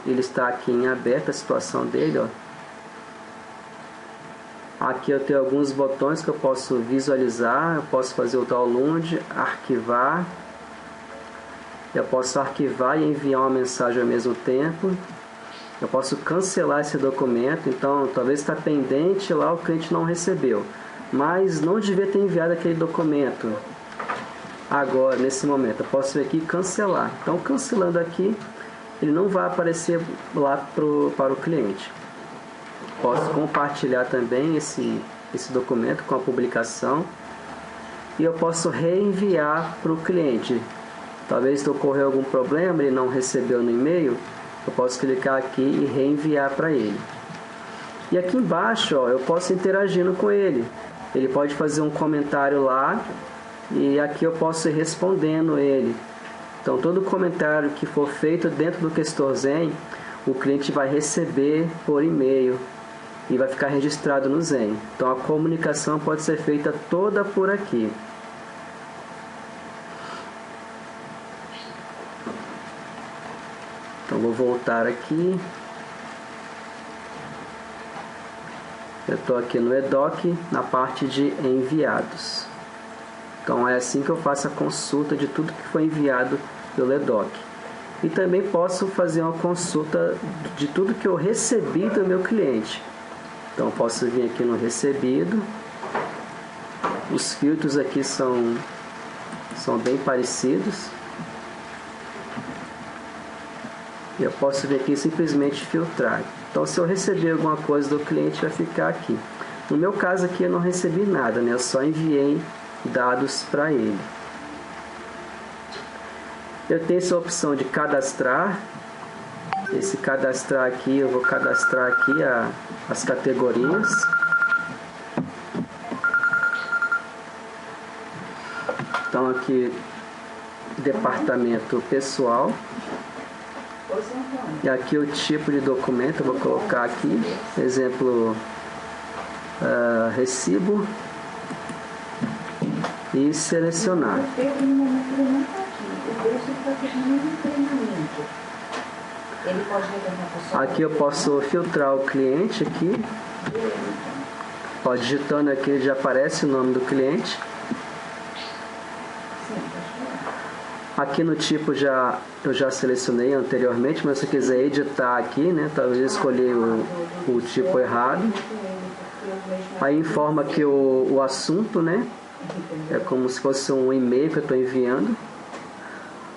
Ele está aqui em aberto a situação dele, ó. Aqui eu tenho alguns botões que eu posso visualizar. Eu posso fazer o download, arquivar. Eu posso arquivar e enviar uma mensagem ao mesmo tempo. Eu posso cancelar esse documento. Então, talvez está pendente lá, o cliente não recebeu, mas não devia ter enviado aquele documento agora, nesse momento. Eu posso vir aqui e cancelar. Então, cancelando aqui, ele não vai aparecer lá para o cliente. Posso compartilhar também esse documento com a publicação. E eu posso reenviar para o cliente. Talvez ocorreu algum problema, ele não recebeu no e-mail. Eu posso clicar aqui e reenviar para ele. E aqui embaixo, ó, eu posso interagindo com ele. Ele pode fazer um comentário lá e aqui eu posso ir respondendo ele. Então, todo comentário que for feito dentro do Questor Zen, o cliente vai receber por e-mail e vai ficar registrado no Zen. Então, a comunicação pode ser feita toda por aqui. Então, vou voltar aqui. Eu estou aqui no EDOC, na parte de enviados. Então, é assim que eu faço a consulta de tudo que foi enviado pelo EDOC. E também posso fazer uma consulta de tudo que eu recebi do meu cliente. Então, posso vir aqui no recebido. Os filtros aqui são bem parecidos. E eu posso vir aqui e simplesmente filtrar. Então, se eu receber alguma coisa do cliente, vai ficar aqui. No meu caso aqui, eu não recebi nada, né? Eu só enviei dados para ele. Eu tenho essa opção de cadastrar. Esse cadastrar aqui, eu vou cadastrar aqui as categorias. Então, aqui, departamento pessoal. E aqui o tipo de documento, eu vou colocar aqui, exemplo, recibo, e selecionar. Aqui eu posso filtrar o cliente aqui, ó, digitando aqui já aparece o nome do cliente. Aqui no tipo eu já selecionei anteriormente, mas se eu quiser editar aqui, né, talvez eu escolhi o tipo errado. Aí informa que o assunto, né, é como se fosse um e-mail que eu estou enviando.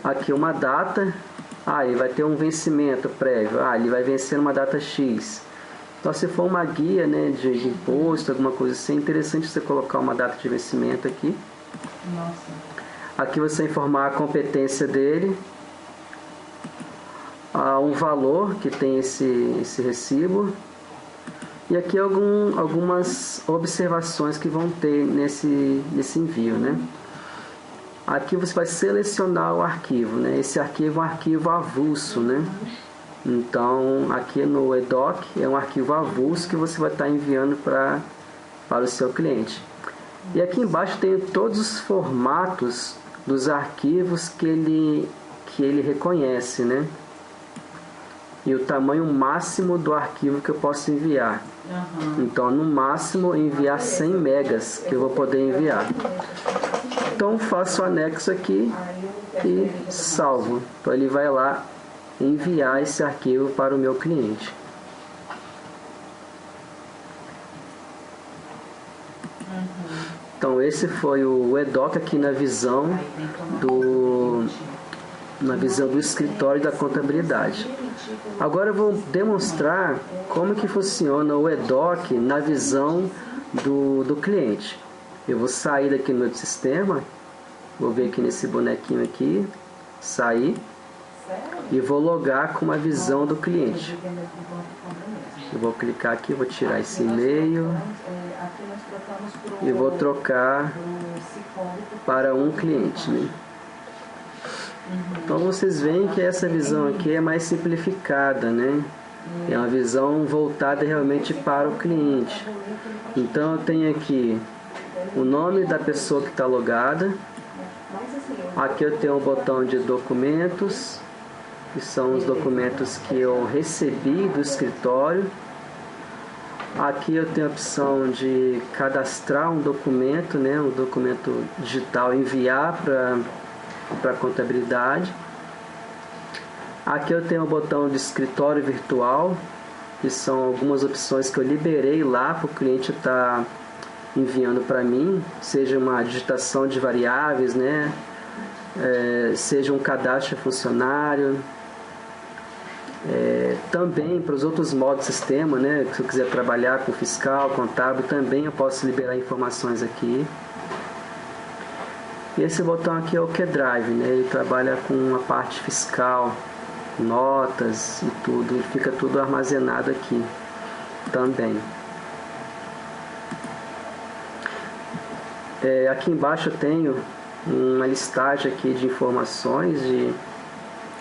Aqui uma data, ele vai ter um vencimento prévio, ele vai vencer numa data X. Então, se for uma guia, né, de imposto, alguma coisa assim, é interessante você colocar uma data de vencimento aqui. Aqui você informar a competência dele. um valor que tem esse recibo. E aqui algumas observações que vão ter nesse envio, né? Aqui você vai selecionar o arquivo, né? Esse arquivo é um arquivo avulso, né? Então, aqui no EDOC é um arquivo avulso que você vai estar enviando para o seu cliente. E aqui embaixo tem todos os formatos dos arquivos que ele reconhece, né? E o tamanho máximo do arquivo que eu posso enviar. Então, no máximo, enviar 100 megas que eu vou poder enviar. Então, faço o anexo aqui e salvo. Então, ele vai lá enviar esse arquivo para o meu cliente. Então, esse foi o EDOC aqui na visão do escritório da contabilidade. Agora eu vou demonstrar como que funciona o EDOC na visão do cliente. Eu vou sair daqui no meu sistema, vou ver aqui nesse bonequinho aqui, sair e vou logar com a visão do cliente. Eu vou clicar aqui, vou tirar esse e-mail e vou trocar para um cliente, né? Então vocês veem que essa visão aqui é mais simplificada, né? É uma visão voltada realmente para o cliente. Então eu tenho aqui o nome da pessoa que está logada. Aqui eu tenho o botão de documentos, que são os documentos que eu recebi do escritório. Aqui eu tenho a opção de cadastrar um documento, né? Um documento digital, enviar para a contabilidade. Aqui eu tenho o botão de escritório virtual, que são algumas opções que eu liberei lá para o cliente estar enviando para mim, seja uma digitação de variáveis, né? Seja um cadastro de funcionário. Também para os outros modos do sistema, né? Se eu quiser trabalhar com fiscal, contábil, também eu posso liberar informações aqui. E esse botão aqui é o QDrive, né? Ele trabalha com a parte fiscal, notas e tudo, e fica tudo armazenado aqui também. Aqui embaixo eu tenho uma listagem aqui de informações de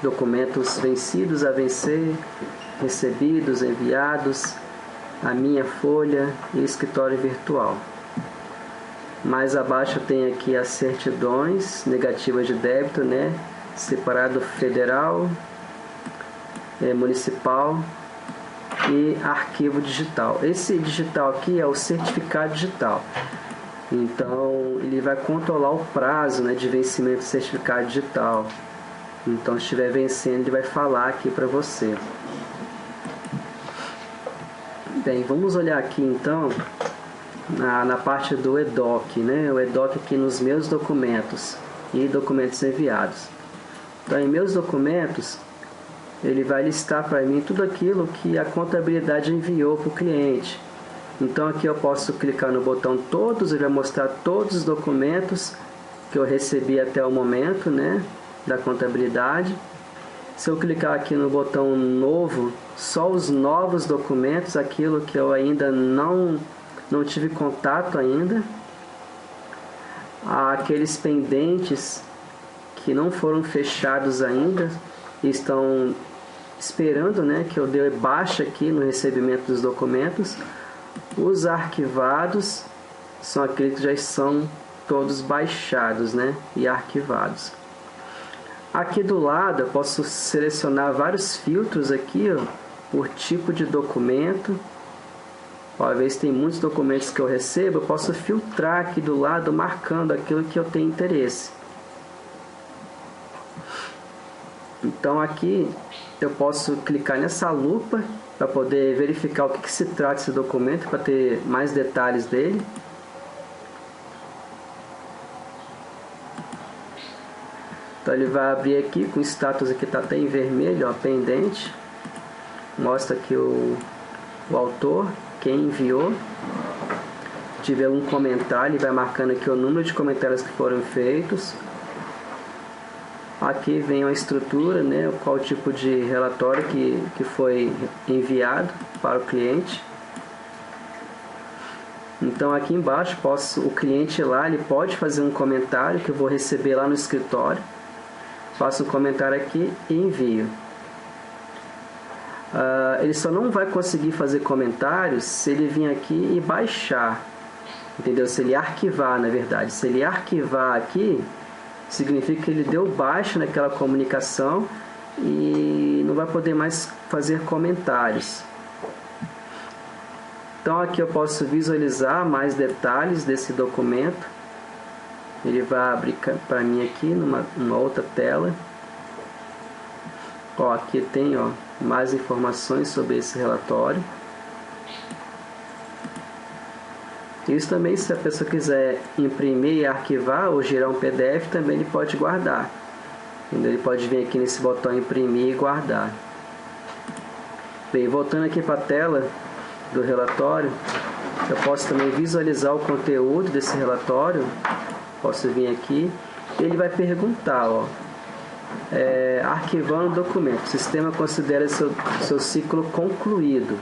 documentos vencidos a vencer, recebidos, enviados, a minha folha e escritório virtual. Mais abaixo tem aqui as certidões negativas de débito, né? Separado federal, municipal e arquivo digital. Esse digital aqui é o certificado digital. Então ele vai controlar o prazo, né, de vencimento do certificado digital. Então se estiver vencendo, ele vai falar aqui para você. Bem, vamos olhar aqui então na parte do EDOC, né? O EDOC aqui nos meus documentos e documentos enviados. Então, em meus documentos, ele vai listar para mim tudo aquilo que a contabilidade enviou para o cliente. Então, aqui eu posso clicar no botão todos, ele vai mostrar todos os documentos que eu recebi até o momento, né, da contabilidade. Se eu clicar aqui no botão novo, só os novos documentos, aquilo que eu ainda não tive contato ainda. Aqueles pendentes que não foram fechados ainda, estão esperando, né, que eu dê baixa aqui no recebimento dos documentos. Os arquivados são aqueles que já são todos baixados, né, e arquivados. Aqui do lado eu posso selecionar vários filtros aqui, ó, por tipo de documento. Às vezes tem muitos documentos que eu recebo, eu posso filtrar aqui do lado, marcando aquilo que eu tenho interesse. Então aqui eu posso clicar nessa lupa para poder verificar o que se trata esse documento, para ter mais detalhes dele. Então ele vai abrir aqui com o status aqui, está até em vermelho, ó, pendente. Mostra aqui o autor, quem enviou. Se tiver algum comentário, ele vai marcando aqui o número de comentários que foram feitos. Aqui vem a estrutura, né, qual tipo de relatório que foi enviado para o cliente. Então aqui embaixo o cliente lá, ele pode fazer um comentário que eu vou receber lá no escritório. Faço um comentário aqui e envio. Ele só não vai conseguir fazer comentários se ele vir aqui e baixar. Entendeu? Se ele arquivar, na verdade. Se ele arquivar aqui, significa que ele deu baixa naquela comunicação e não vai poder mais fazer comentários. Então aqui eu posso visualizar mais detalhes desse documento. Ele vai abrir para mim aqui numa outra tela. Aqui tem mais informações sobre esse relatório. Isso também, se a pessoa quiser imprimir e arquivar ou gerar um PDF, também ele pode guardar. Ele pode vir aqui nesse botão imprimir e guardar. Bem, voltando aqui para a tela do relatório, eu posso também visualizar o conteúdo desse relatório. Posso vir aqui, ele vai perguntar, arquivando o documento, o sistema considera seu ciclo concluído.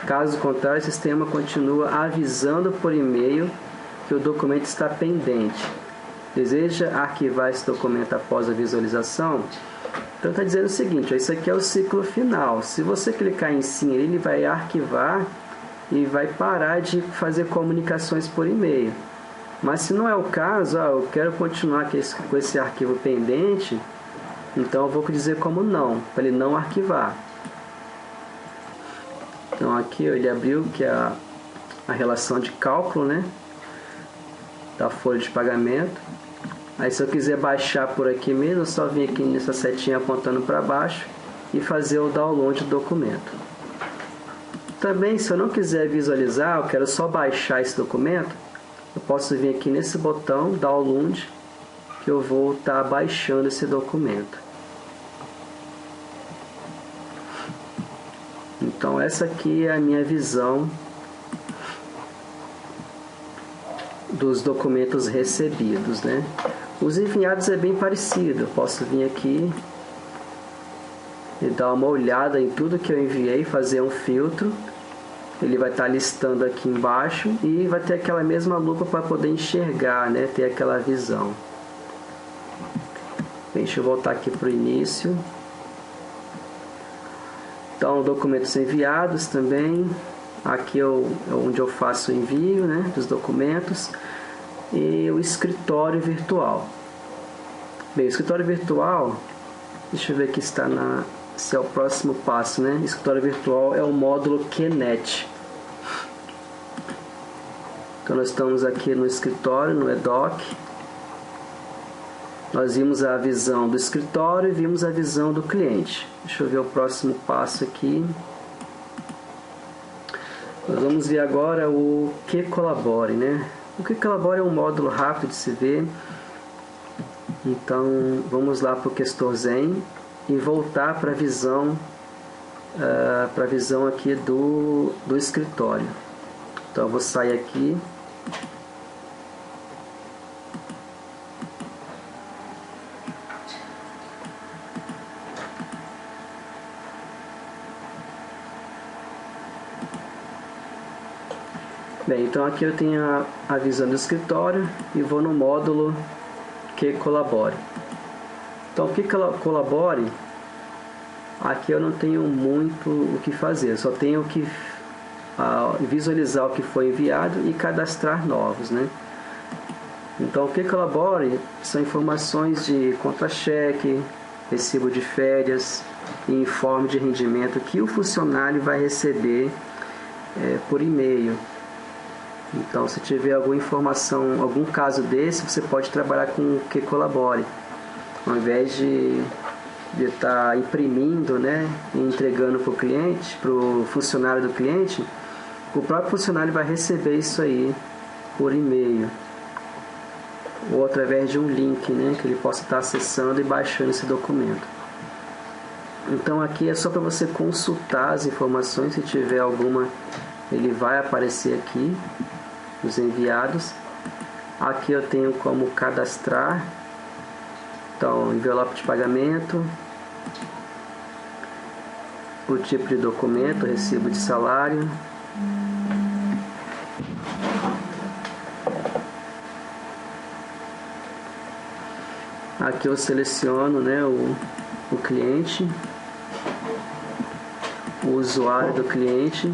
Caso contrário, o sistema continua avisando por e-mail que o documento está pendente. Deseja arquivar esse documento após a visualização? Então está dizendo o seguinte, isso aqui é o ciclo final. Se você clicar em sim, ele vai arquivar e vai parar de fazer comunicações por e-mail. Mas se não é o caso, eu quero continuar com esse arquivo pendente, então eu vou dizer como não, para ele não arquivar. Então aqui ele abriu que é a relação de cálculo, né, da folha de pagamento. Aí se eu quiser baixar por aqui mesmo, eu só vim aqui nessa setinha apontando para baixo e fazer o download do documento. Também, se eu não quiser visualizar, eu quero só baixar esse documento, eu posso vir aqui nesse botão download, que eu vou estar baixando esse documento. Então essa aqui é a minha visão dos documentos recebidos, né? Os enviados é bem parecido. Eu posso vir aqui e dar uma olhada em tudo que eu enviei, fazer um filtro. Ele vai estar listando aqui embaixo e vai ter aquela mesma lupa para poder enxergar, né? Ter aquela visão. Bem, deixa eu voltar aqui para o início. Então, documentos enviados também. Aqui é onde eu faço o envio, né, dos documentos. E o escritório virtual. Bem, o escritório virtual, deixa eu ver aqui se é o próximo passo, né? Escritório virtual é o módulo QNet. Então nós estamos aqui no escritório, no EDOC. Nós vimos a visão do escritório e vimos a visão do cliente. Deixa eu ver o próximo passo aqui. Nós vamos ver agora o QColabore, né? O QColabore é um módulo rápido de se ver. Então vamos lá para o Questor Zen e voltar para a visão aqui do escritório. Então eu vou sair aqui. Bem, então aqui eu tenho a visão do escritório e vou no módulo QColabore. Então, o QColabore, aqui eu não tenho muito o que fazer, eu só tenho que visualizar o que foi enviado e cadastrar novos, né? Então, o QColabore são informações de contra-cheque, recibo de férias e informe de rendimento que o funcionário vai receber por e-mail. Então, se tiver alguma informação, algum caso desse, você pode trabalhar com o QColabore. Ao invés de estar imprimindo, né, e entregando para o cliente, para o funcionário do cliente, o próprio funcionário vai receber isso aí por e-mail. Ou através de um link, né, que ele possa estar acessando e baixando esse documento. Então aqui é só para você consultar as informações, se tiver alguma, ele vai aparecer aqui. Os enviados. Aqui eu tenho como cadastrar Então, envelope de pagamento, o tipo de documento, recibo de salário, aqui eu seleciono, né, o cliente, o usuário do cliente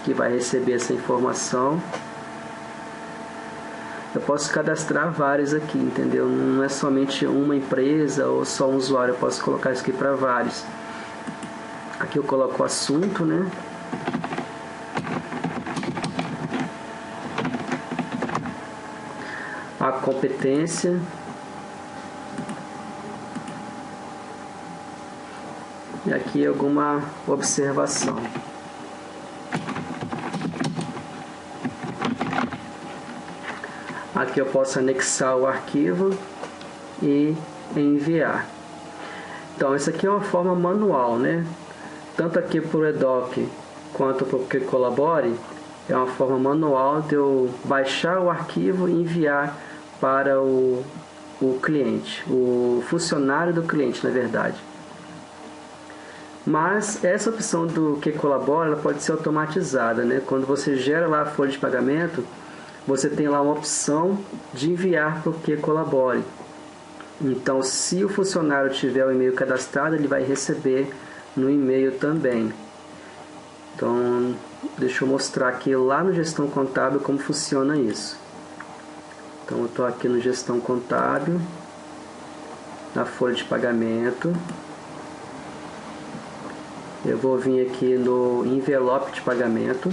que vai receber essa informação. Eu posso cadastrar vários aqui, entendeu? Não é somente uma empresa ou só um usuário, eu posso colocar isso aqui para vários. Aqui eu coloco o assunto, né? A competência. E aqui alguma observação. Aqui eu posso anexar o arquivo e enviar. Então, essa aqui é uma forma manual, né? Tanto aqui para o eDoc quanto para o que colabore, é uma forma manual de eu baixar o arquivo e enviar para o cliente, o funcionário do cliente, na verdade. Mas essa opção do que colabora, ela pode ser automatizada, né? Quando você gera lá a folha de pagamento, você tem lá uma opção de enviar para o que colabore. Então, se o funcionário tiver o e-mail cadastrado, ele vai receber no e-mail também. Então, deixa eu mostrar aqui lá no Gestão Contábil como funciona isso. Então, eu estou aqui no Gestão Contábil, na folha de pagamento. Eu vou vir aqui no envelope de pagamento.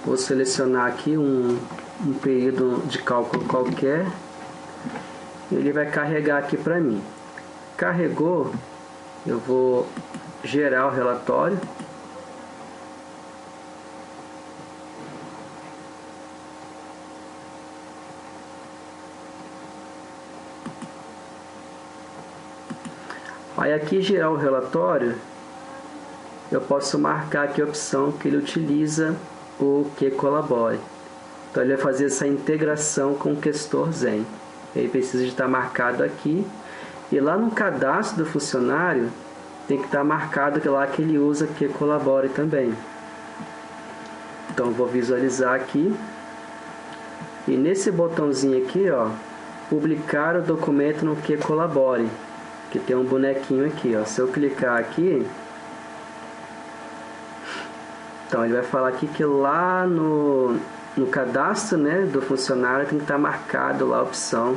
Vou selecionar aqui um período de cálculo qualquer. Ele vai carregar aqui para mim. Carregou, eu vou gerar o relatório. Aí aqui gerar o relatório, eu posso marcar aqui a opção que ele utiliza o que colabore. Então ele vai fazer essa integração com o Questor Zen. Ele precisa de estar marcado aqui. E lá no cadastro do funcionário, tem que estar marcado que lá que ele usa que colabore também. Então eu vou visualizar aqui. E nesse botãozinho aqui, ó, publicar o documento no que colabore. Que tem um bonequinho aqui, ó. Se eu clicar aqui, então ele vai falar aqui que lá no cadastro, né, do funcionário tem que estar marcado lá a opção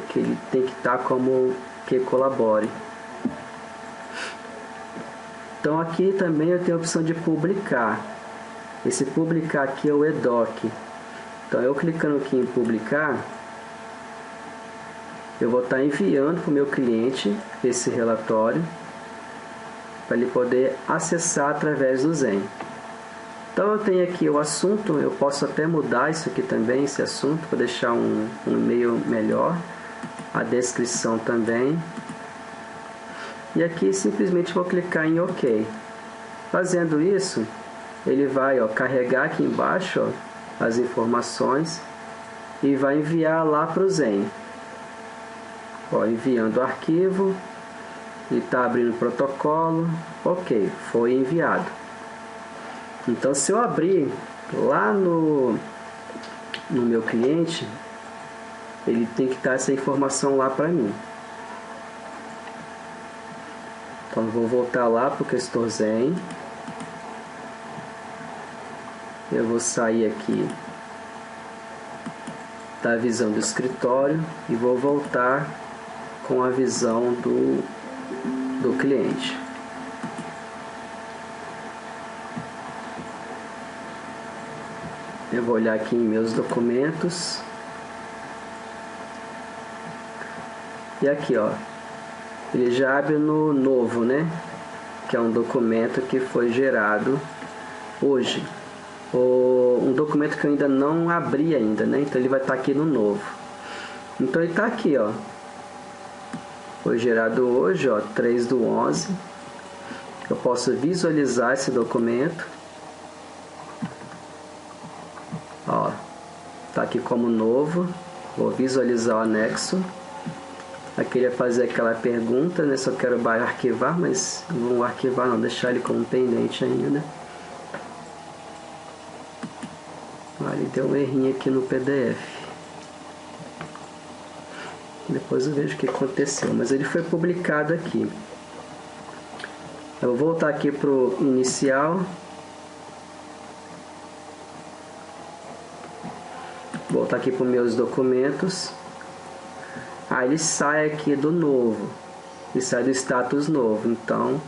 que ele tem que estar como que colabore. Então aqui também eu tenho a opção de publicar. Esse publicar aqui é o eDoc. Então eu clicando aqui em publicar, eu vou estar enviando para o meu cliente esse relatório para ele poder acessar através do Zen. Então eu tenho aqui o assunto, eu posso até mudar isso aqui também, esse assunto, para deixar um e-mail melhor, a descrição também. E aqui simplesmente vou clicar em OK. Fazendo isso, ele vai, ó, carregar aqui embaixo, ó, as informações e vai enviar lá para o Zen. Ó, enviando o arquivo. Ele está abrindo o protocolo. Ok, foi enviado. Então, se eu abrir lá no meu cliente, ele tem que dar essa informação lá para mim. Então, eu vou voltar lá para o Questor Zen. Eu vou sair aqui da visão do escritório e vou voltar com a visão do cliente. Eu vou olhar aqui em meus documentos. E aqui, ó, ele já abre no novo, né? Que é um documento que foi gerado hoje. Um documento que eu ainda não abri ainda, né? Então ele vai estar aqui no novo. Então ele está aqui, ó. Foi gerado hoje, ó, 3/11. Eu posso visualizar esse documento. Ó, tá aqui como novo. Vou visualizar o anexo. Aqui ele vai fazer aquela pergunta, né? Se eu quero arquivar, mas não vou arquivar não, deixar ele como pendente ainda. Ah, ele deu um errinho aqui no PDF. Depois eu vejo o que aconteceu, mas ele foi publicado aqui. Eu vou voltar aqui para o inicial. Voltar aqui para os meus documentos. Aí ele sai aqui do novo. Ele sai do status novo. Então,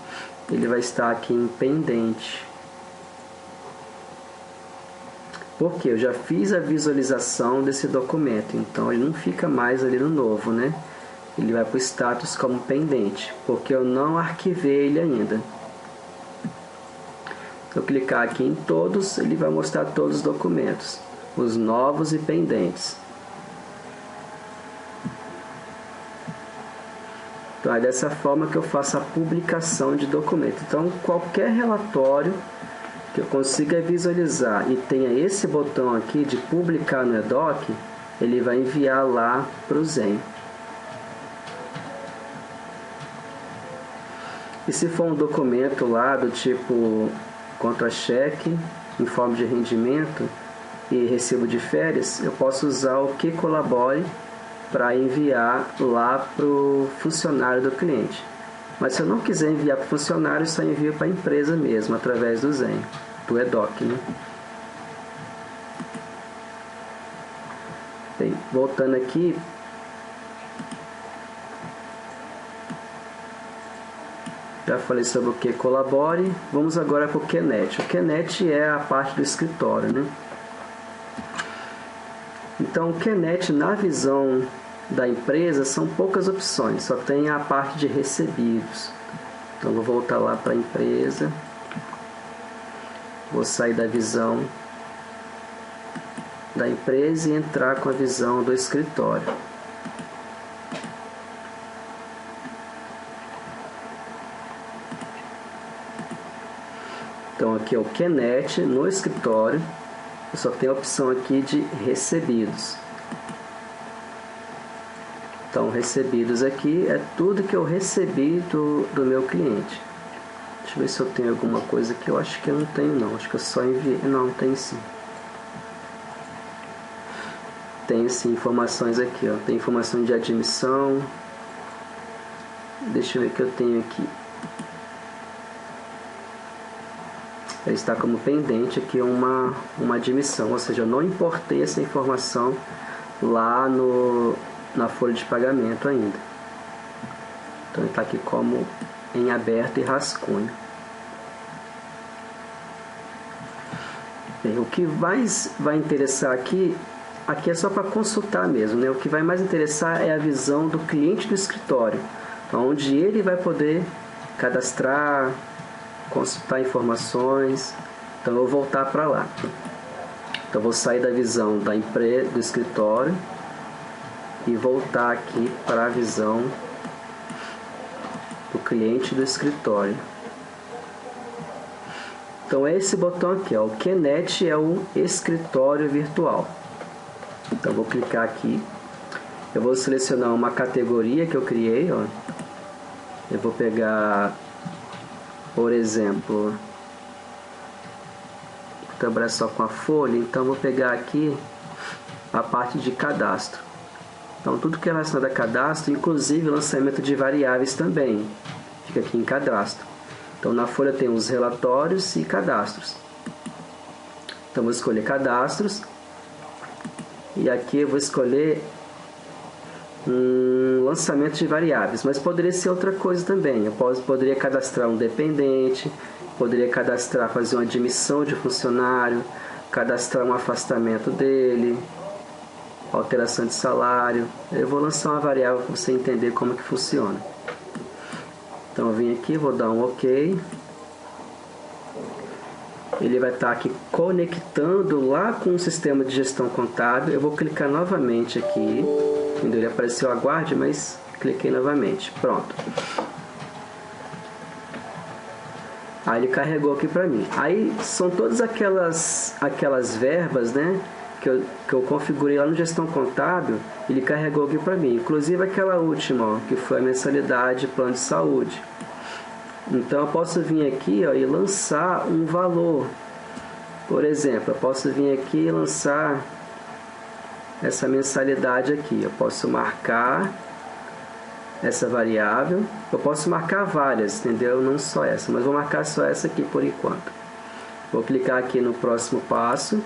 ele vai estar aqui em pendente. Porque eu já fiz a visualização desse documento. Então, ele não fica mais ali no novo, né? Ele vai para o status como pendente, porque eu não arquivei ele ainda. Se eu clicar aqui em todos, ele vai mostrar todos os documentos, os novos e pendentes. Então é dessa forma que eu faço a publicação de documento. Então qualquer relatório que eu consiga visualizar e tenha esse botão aqui de publicar no EDOC, ele vai enviar lá para o Zen. E se for um documento lá do tipo contra-cheque, informe de rendimento e recibo de férias, eu posso usar o que colabore para enviar lá para o funcionário do cliente. Mas se eu não quiser enviar para o funcionário, eu só envio para a empresa mesmo, através do Zen, do EDOC, né? Bem, voltando aqui, já falei sobre o que colabore. Vamos agora para o QNet. O QNet é a parte do escritório, né? Então, o QNet, na visão da empresa, são poucas opções. Só tem a parte de recebidos. Então, vou voltar lá para a empresa. Vou sair da visão da empresa e entrar com a visão do escritório. Então aqui é o QNet no escritório. Eu só tenho a opção aqui de recebidos. Então recebidos aqui é tudo que eu recebi do meu cliente. Deixa eu ver se eu tenho alguma coisa aqui. Eu acho que eu não tenho não. Acho que eu só enviei. Não, tem sim. Tem sim informações aqui, ó. Tem informação de admissão. Deixa eu ver o que eu tenho aqui. Está como pendente aqui uma admissão, ou seja, eu não importei essa informação lá na folha de pagamento ainda. Então ele está aqui como em aberto e rascunho. Bem, o que mais vai interessar aqui é só para consultar mesmo, né? O que vai mais interessar é a visão do cliente do escritório, onde ele vai poder cadastrar, consultar informações. Então eu vou voltar para lá. Então eu vou sair da visão da empresa, do escritório, e voltar aqui para a visão do cliente do escritório. Então é esse botão aqui, ó. O QNet é o escritório virtual. Então eu vou clicar aqui. Eu vou selecionar uma categoria que eu criei, ó. Eu vou pegar, por exemplo, vou trabalhar só com a folha, então vou pegar aqui a parte de cadastro. Então tudo que é relacionado a cadastro, inclusive o lançamento de variáveis também, fica aqui em cadastro. Então na folha tem os relatórios e cadastros. Então vou escolher cadastros e aqui eu vou escolher lançamento de variáveis, mas poderia ser outra coisa também. Eu poderia cadastrar um dependente, poderia cadastrar, fazer uma admissão de funcionário, cadastrar um afastamento dele, alteração de salário. Eu vou lançar uma variável para você entender como que funciona. Então eu vim aqui, vou dar um OK. Ele vai estar aqui conectando lá com o sistema de gestão contábil. Eu vou clicar novamente aqui. Ele apareceu aguarde, mas Cliquei novamente. Pronto. Aí ele carregou aqui para mim. Aí são todas aquelas verbas, né, que eu configurei lá no Gestão Contábil, ele carregou aqui para mim. Inclusive aquela última, ó, que foi a mensalidade plano de saúde. Então eu posso vir aqui, ó, e lançar um valor. Por exemplo, eu posso vir aqui e lançar essa mensalidade aqui. Eu posso marcar essa variável. Eu posso marcar várias, entendeu? Não só essa, mas vou marcar só essa aqui por enquanto. Vou clicar aqui no próximo passo.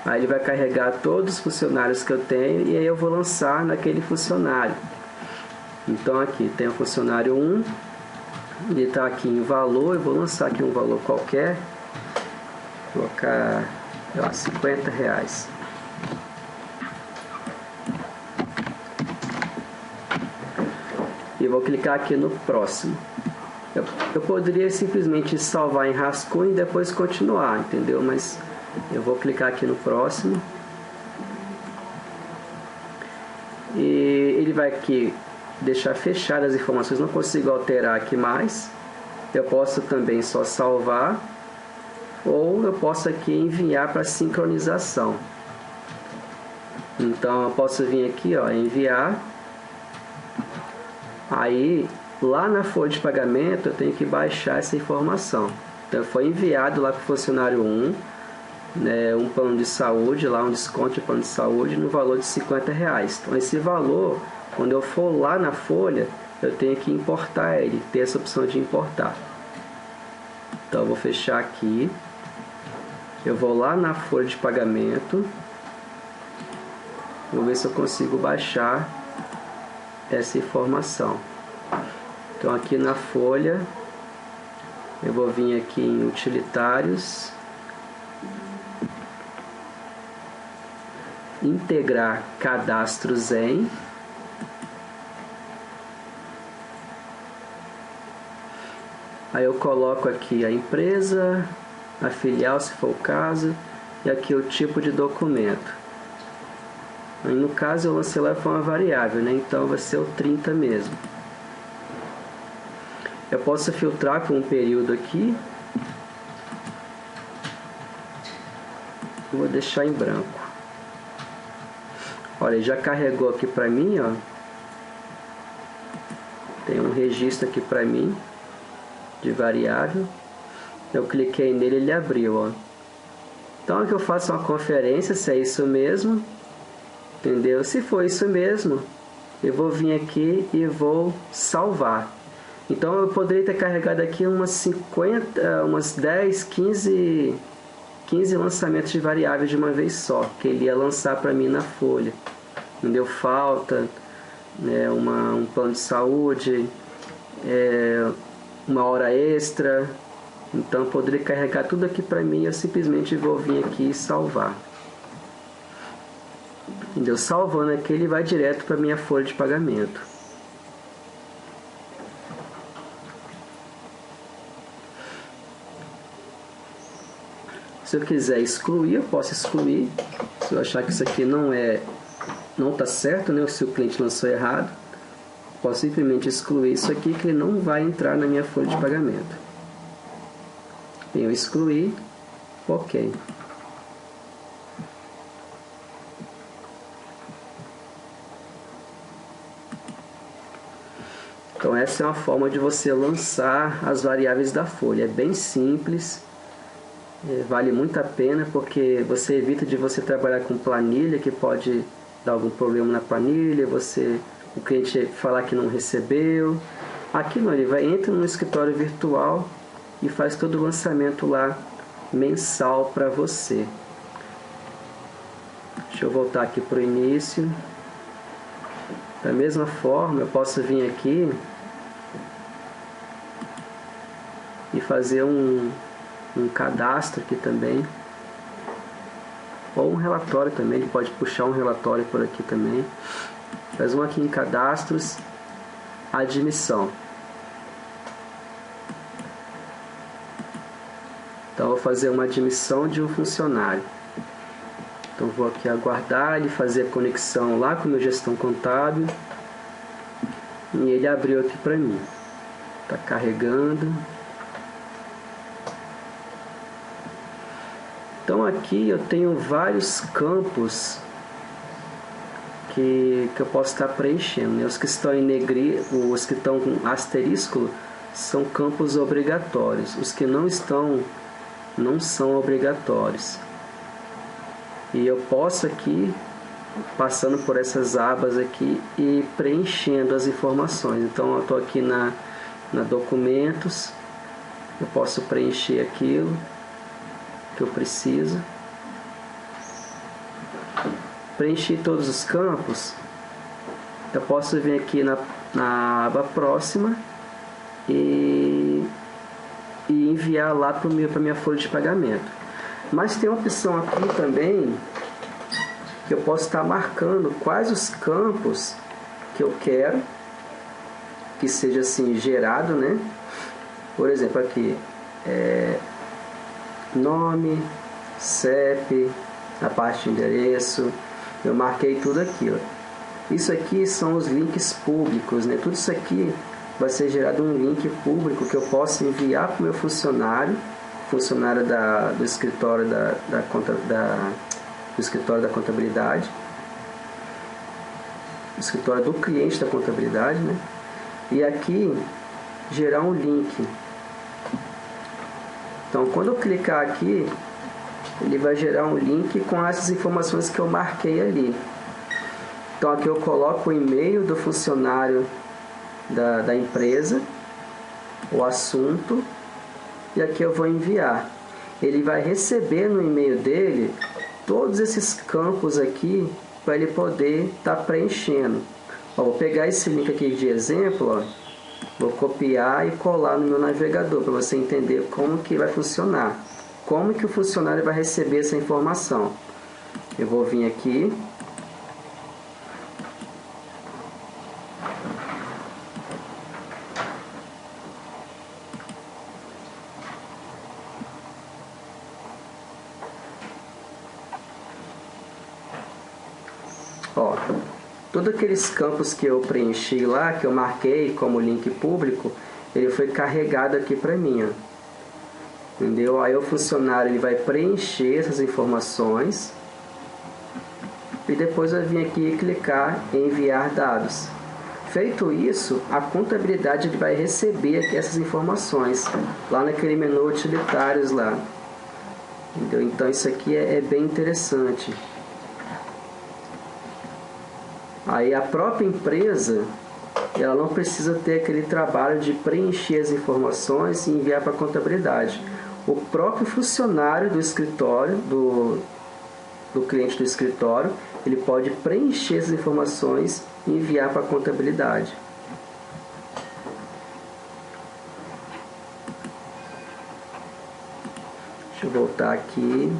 Aí ele vai carregar todos os funcionários que eu tenho e aí eu vou lançar naquele funcionário. Então aqui tem o funcionário 1, ele está aqui em valor, eu vou lançar aqui um valor qualquer, vou colocar, sei lá, R$50. E vou clicar aqui no próximo. Eu poderia simplesmente salvar em rascunho e depois continuar, entendeu? Mas eu vou clicar aqui no próximo. E ele vai aqui deixar fechadas as informações, não consigo alterar aqui mais. Eu posso também só salvar, ou eu posso aqui enviar para sincronização. Então eu posso vir aqui, ó, enviar. Aí lá na folha de pagamento eu tenho que baixar essa informação. Então foi enviado lá para o funcionário 1, né, um plano de saúde, lá um desconto de plano de saúde no valor de R$50. Então esse valor, quando eu for lá na folha, eu tenho que importar ele, ter essa opção de importar. Então eu vou fechar aqui, eu vou lá na folha de pagamento, vou ver se eu consigo baixar essa informação. Então aqui na folha, eu vou vir aqui em utilitários, integrar cadastros em, aí eu coloco aqui a empresa, a filial se for o caso, e aqui o tipo de documento. Aí, no caso eu lancei lá para uma variável, né? Então vai ser o 30 mesmo. Eu posso filtrar por um período aqui, vou deixar em branco. Olha, já carregou aqui para mim, ó. Tem um registro aqui para mim de variável. Eu cliquei nele, ele abriu, ó. Então aqui eu faço uma conferência se é isso mesmo, entendeu? Se for isso mesmo, eu vou vir aqui e vou salvar. Então eu poderia ter carregado aqui umas 50, umas 10, 15 lançamentos de variáveis de uma vez só, que ele ia lançar para mim na folha. Não deu falta, né, um plano de saúde, uma hora extra. Então eu poderia carregar tudo aqui para mim e eu simplesmente vou vir aqui e salvar. Entendeu? Salvando aqui, ele vai direto para minha folha de pagamento. Se eu quiser excluir, eu posso excluir. Se eu achar que isso aqui não está certo, né? Se o cliente lançou errado, posso simplesmente excluir isso aqui, que ele não vai entrar na minha folha de pagamento. Eu excluí, ok. Então essa é uma forma de você lançar as variáveis da folha. É bem simples. Vale muito a pena porque você evita de você trabalhar com planilha, que pode dar algum problema na planilha, o cliente falar que não recebeu. Aqui não, ele entra no escritório virtual e faz todo o lançamento lá mensal para você. Deixa eu voltar aqui para o início. Da mesma forma, eu posso vir aqui e fazer um cadastro aqui também, ou um relatório também. Ele pode puxar um relatório por aqui também. Faz um aqui em cadastros, admissão. Então vou fazer uma admissão de um funcionário. Então vou aqui aguardar ele fazer a conexão lá com o meu gestão contábil. E ele abriu aqui para mim. Está carregando. Então aqui eu tenho vários campos que eu posso estar preenchendo, né? Os que estão em negrito, os que estão com asterisco, são campos obrigatórios. Os que não estão, não são obrigatórios. E eu posso aqui, passando por essas abas aqui e preenchendo as informações. Então eu estou aqui na documentos, eu posso preencher aquilo que eu preciso. Preenchi todos os campos, eu posso vir aqui na aba próxima e enviar lá para minha folha de pagamento. Mas tem uma opção aqui também que eu posso estar marcando quais os campos que eu quero que seja assim gerado, né? Por exemplo, aqui nome, CEP, a parte de endereço. Eu marquei tudo aqui, ó. Isso aqui são os links públicos, né? Tudo isso aqui vai ser gerado um link público que eu posso enviar para o meu funcionário do escritório do escritório da contabilidade, do escritório do cliente da contabilidade, né? E aqui gerar um link. Então, quando eu clicar aqui, ele vai gerar um link com essas informações que eu marquei ali. Então aqui eu coloco o e-mail do funcionário da empresa, o assunto, e aqui eu vou enviar. Ele vai receber no e-mail dele todos esses campos aqui para ele poder estar preenchendo. Ó, vou pegar esse link aqui de exemplo, ó, vou copiar e colar no meu navegador para você entender como que vai funcionar. Como que o funcionário vai receber essa informação? Eu vou vir aqui. Ó, todos aqueles campos que eu preenchi lá, que eu marquei como link público, ele foi carregado aqui para mim, ó. Entendeu? Aí o funcionário ele vai preencher essas informações e depois vai vir aqui e clicar em enviar dados. Feito isso, a contabilidade ele vai receber aqui essas informações lá naquele menu utilitários lá. Entendeu? Então isso aqui é bem interessante. Aí a própria empresa ela não precisa ter aquele trabalho de preencher as informações e enviar para a contabilidade. O próprio funcionário do escritório, do cliente do escritório, ele pode preencher as informações e enviar para a contabilidade. Deixa eu voltar aqui.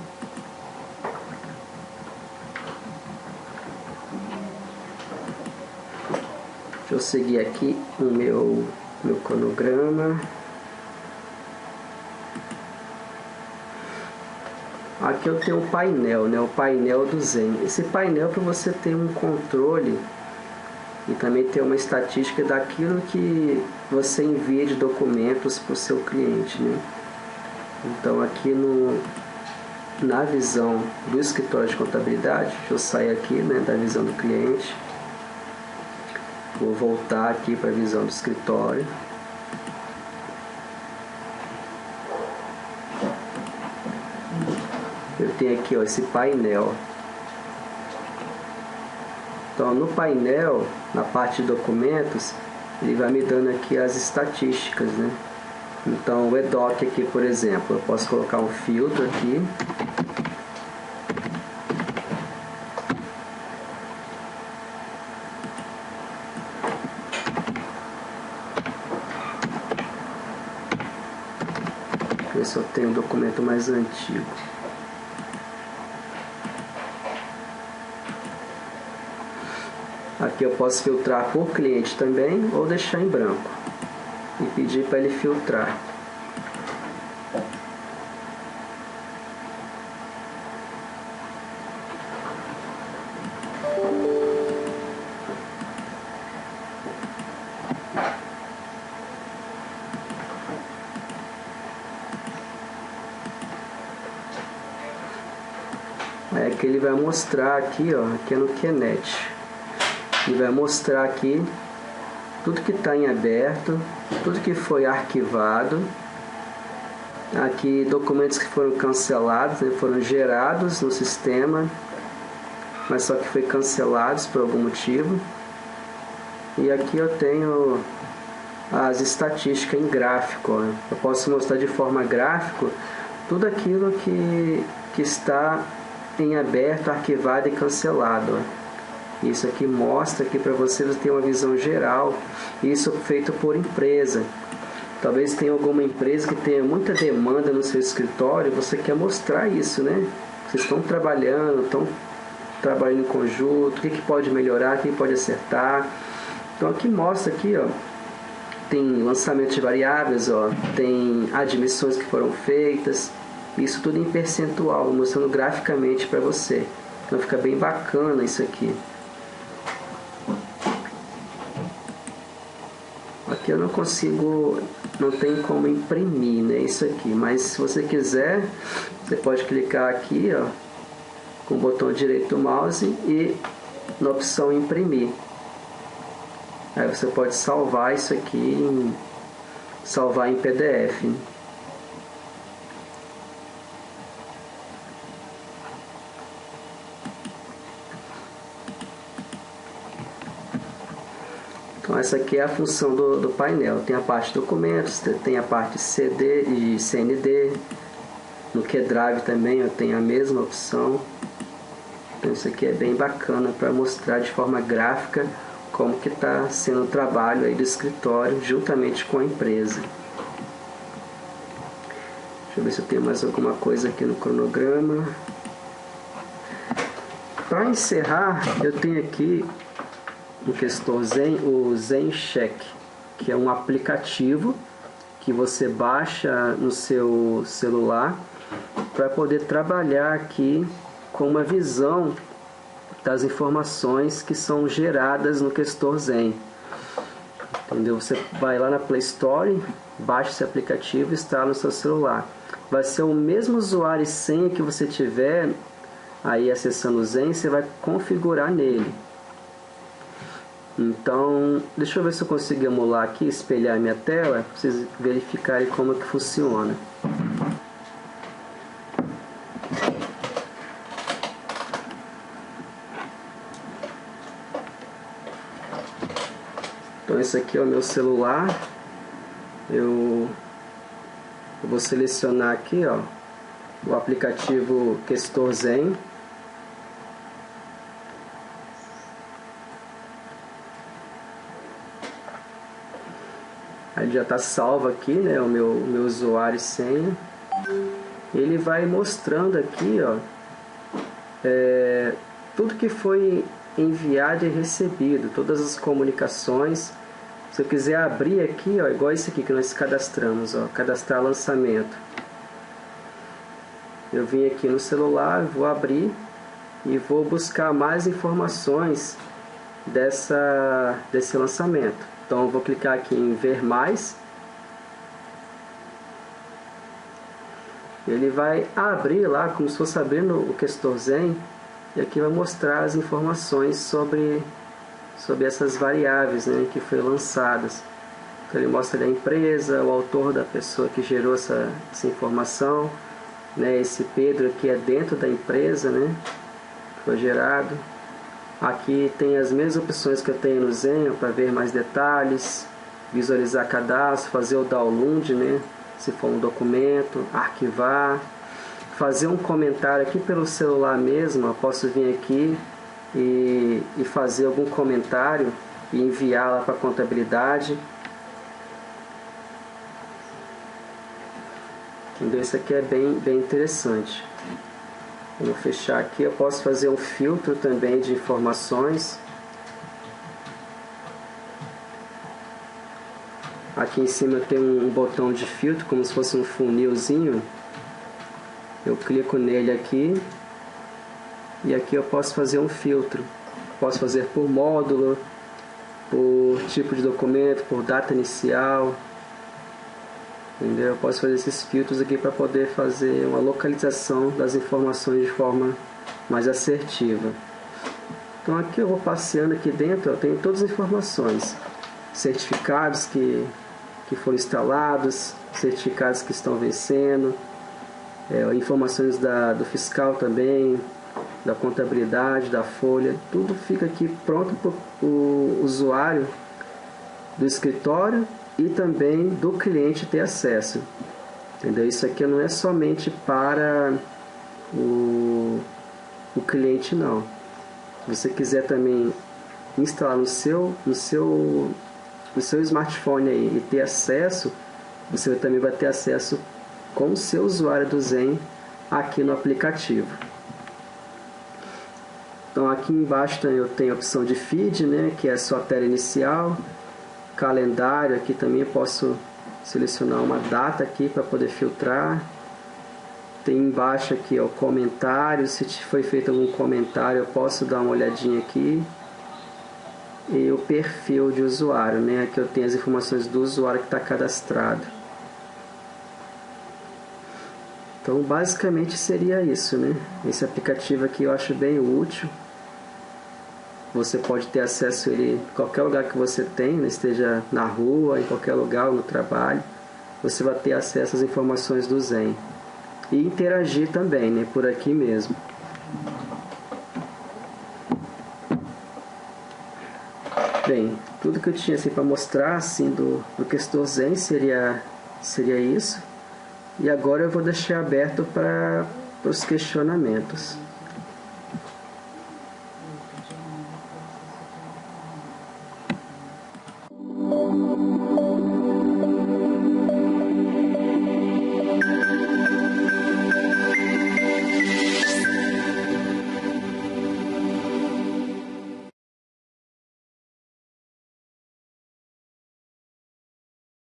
Deixa eu seguir aqui o meu cronograma. Aqui eu tenho um painel, né? O painel do Zen. Esse painel é para você ter um controle e também ter uma estatística daquilo que você envia de documentos para o seu cliente, né? Então aqui na visão do escritório de contabilidade, deixa eu sair aqui, né, da visão do cliente. Vou voltar aqui para a visão do escritório. Eu tenho aqui, ó, esse painel. Então no painel, na parte de documentos, ele vai me dando aqui as estatísticas, né? Então o EDOC aqui, por exemplo, eu posso colocar um filtro aqui. Ver se eu tenho um documento mais antigo. Aqui eu posso filtrar por cliente também ou deixar em branco e pedir para ele filtrar. Aí aqui ele vai mostrar aqui, ó, aqui é no Knet. Ele vai mostrar aqui tudo que está em aberto, tudo que foi arquivado. Aqui documentos que foram cancelados, né, foram gerados no sistema, mas só que foi cancelados por algum motivo. E aqui eu tenho as estatísticas em gráfico, ó. Eu posso mostrar de forma gráfica tudo aquilo que está em aberto, arquivado e cancelado, ó. Isso aqui mostra aqui para vocês ter uma visão geral. Isso feito por empresa. Talvez tenha alguma empresa que tenha muita demanda no seu escritório. Você quer mostrar isso, né? Vocês estão trabalhando em conjunto. O que pode melhorar, o que pode acertar. Então aqui mostra aqui, ó, tem lançamento de variáveis, ó, tem admissões que foram feitas. Isso tudo em percentual, mostrando graficamente para você. Então fica bem bacana isso aqui. Aqui eu não consigo, não tem como imprimir, né, isso aqui, mas se você quiser, você pode clicar aqui, ó, com o botão direito do mouse e na opção imprimir. Aí você pode salvar isso aqui, salvar em PDF. Então essa aqui é a função do painel. Tem a parte de documentos, tem a parte CD e CND. No QDrive também eu tenho a mesma opção. Então isso aqui é bem bacana para mostrar de forma gráfica como que está sendo o trabalho aí do escritório juntamente com a empresa. Deixa eu ver se eu tenho mais alguma coisa aqui no cronograma. Para encerrar, eu tenho aqui no Questor Zen, o ZenCheck, que é um aplicativo que você baixa no seu celular para poder trabalhar aqui com uma visão das informações que são geradas no Questor Zen. Entendeu? Você vai lá na Play Store, baixa esse aplicativo e instala no seu celular. Vai ser o mesmo usuário e senha que você tiver aí acessando o Zen, você vai configurar nele. Então, deixa eu ver se eu consigo emular aqui, espelhar minha tela, para vocês verificarem como é que funciona. Então esse aqui é o meu celular. Eu vou selecionar aqui, ó, o aplicativo Questor Zen. Aí já está salvo aqui, né, o meu usuário e senha. Ele vai mostrando aqui, ó, tudo que foi enviado e recebido, todas as comunicações. Se eu quiser abrir aqui, ó, igual esse aqui que nós cadastramos, ó, cadastrar lançamento. Eu vim aqui no celular, vou abrir e vou buscar mais informações desse lançamento. Então eu vou clicar aqui em ver mais. Ele vai abrir lá como se fosse abrindo o Questor Zen. E aqui vai mostrar as informações sobre essas variáveis, né, que foram lançadas. Então ele mostra a empresa, o autor da pessoa que gerou essa informação, né, esse Pedro aqui é dentro da empresa, né, foi gerado. Aqui tem as mesmas opções que eu tenho no Zen para ver mais detalhes, visualizar cadastro, fazer o download, né, se for um documento, arquivar. Fazer um comentário aqui pelo celular mesmo, eu posso vir aqui e fazer algum comentário e enviar lá para a contabilidade. Entendeu? Isso aqui é bem interessante. Vou fechar aqui, eu posso fazer um filtro também de informações. Aqui em cima tem um botão de filtro, como se fosse um funilzinho. Eu clico nele aqui e aqui eu posso fazer um filtro. Posso fazer por módulo, por tipo de documento, por data inicial. entendeu? Eu posso fazer esses filtros aqui para poder fazer uma localização das informações de forma mais assertiva. Então aqui eu vou passeando aqui dentro, eu tenho todas as informações, certificados que foram instalados, certificados que estão vencendo, informações do fiscal também, da contabilidade, da folha, tudo fica aqui pronto para o usuário do escritório e também do cliente ter acesso. Entendeu? Isso aqui não é somente para o cliente, não. Se você quiser também instalar no seu smartphone aí e ter acesso, você também vai ter acesso com o seu usuário do Zen aqui no aplicativo. Então aqui embaixo eu tenho a opção de feed, né, que é a sua tela inicial, calendário, aqui também eu posso selecionar uma data aqui para poder filtrar. Tem embaixo aqui o comentário, se foi feito algum comentário eu posso dar uma olhadinha aqui. E o perfil de usuário, né, aqui eu tenho as informações do usuário que está cadastrado. Então basicamente seria isso, né? Esse aplicativo aqui eu acho bem útil. Você pode ter acesso a ele em qualquer lugar que você tenha, né? Esteja na rua, em qualquer lugar, no trabalho. Você vai ter acesso às informações do Zen. E interagir também, né? Por aqui mesmo. Bem, tudo que eu tinha assim, para mostrar assim, do Questor Zen seria isso. E agora eu vou deixar aberto para os questionamentos.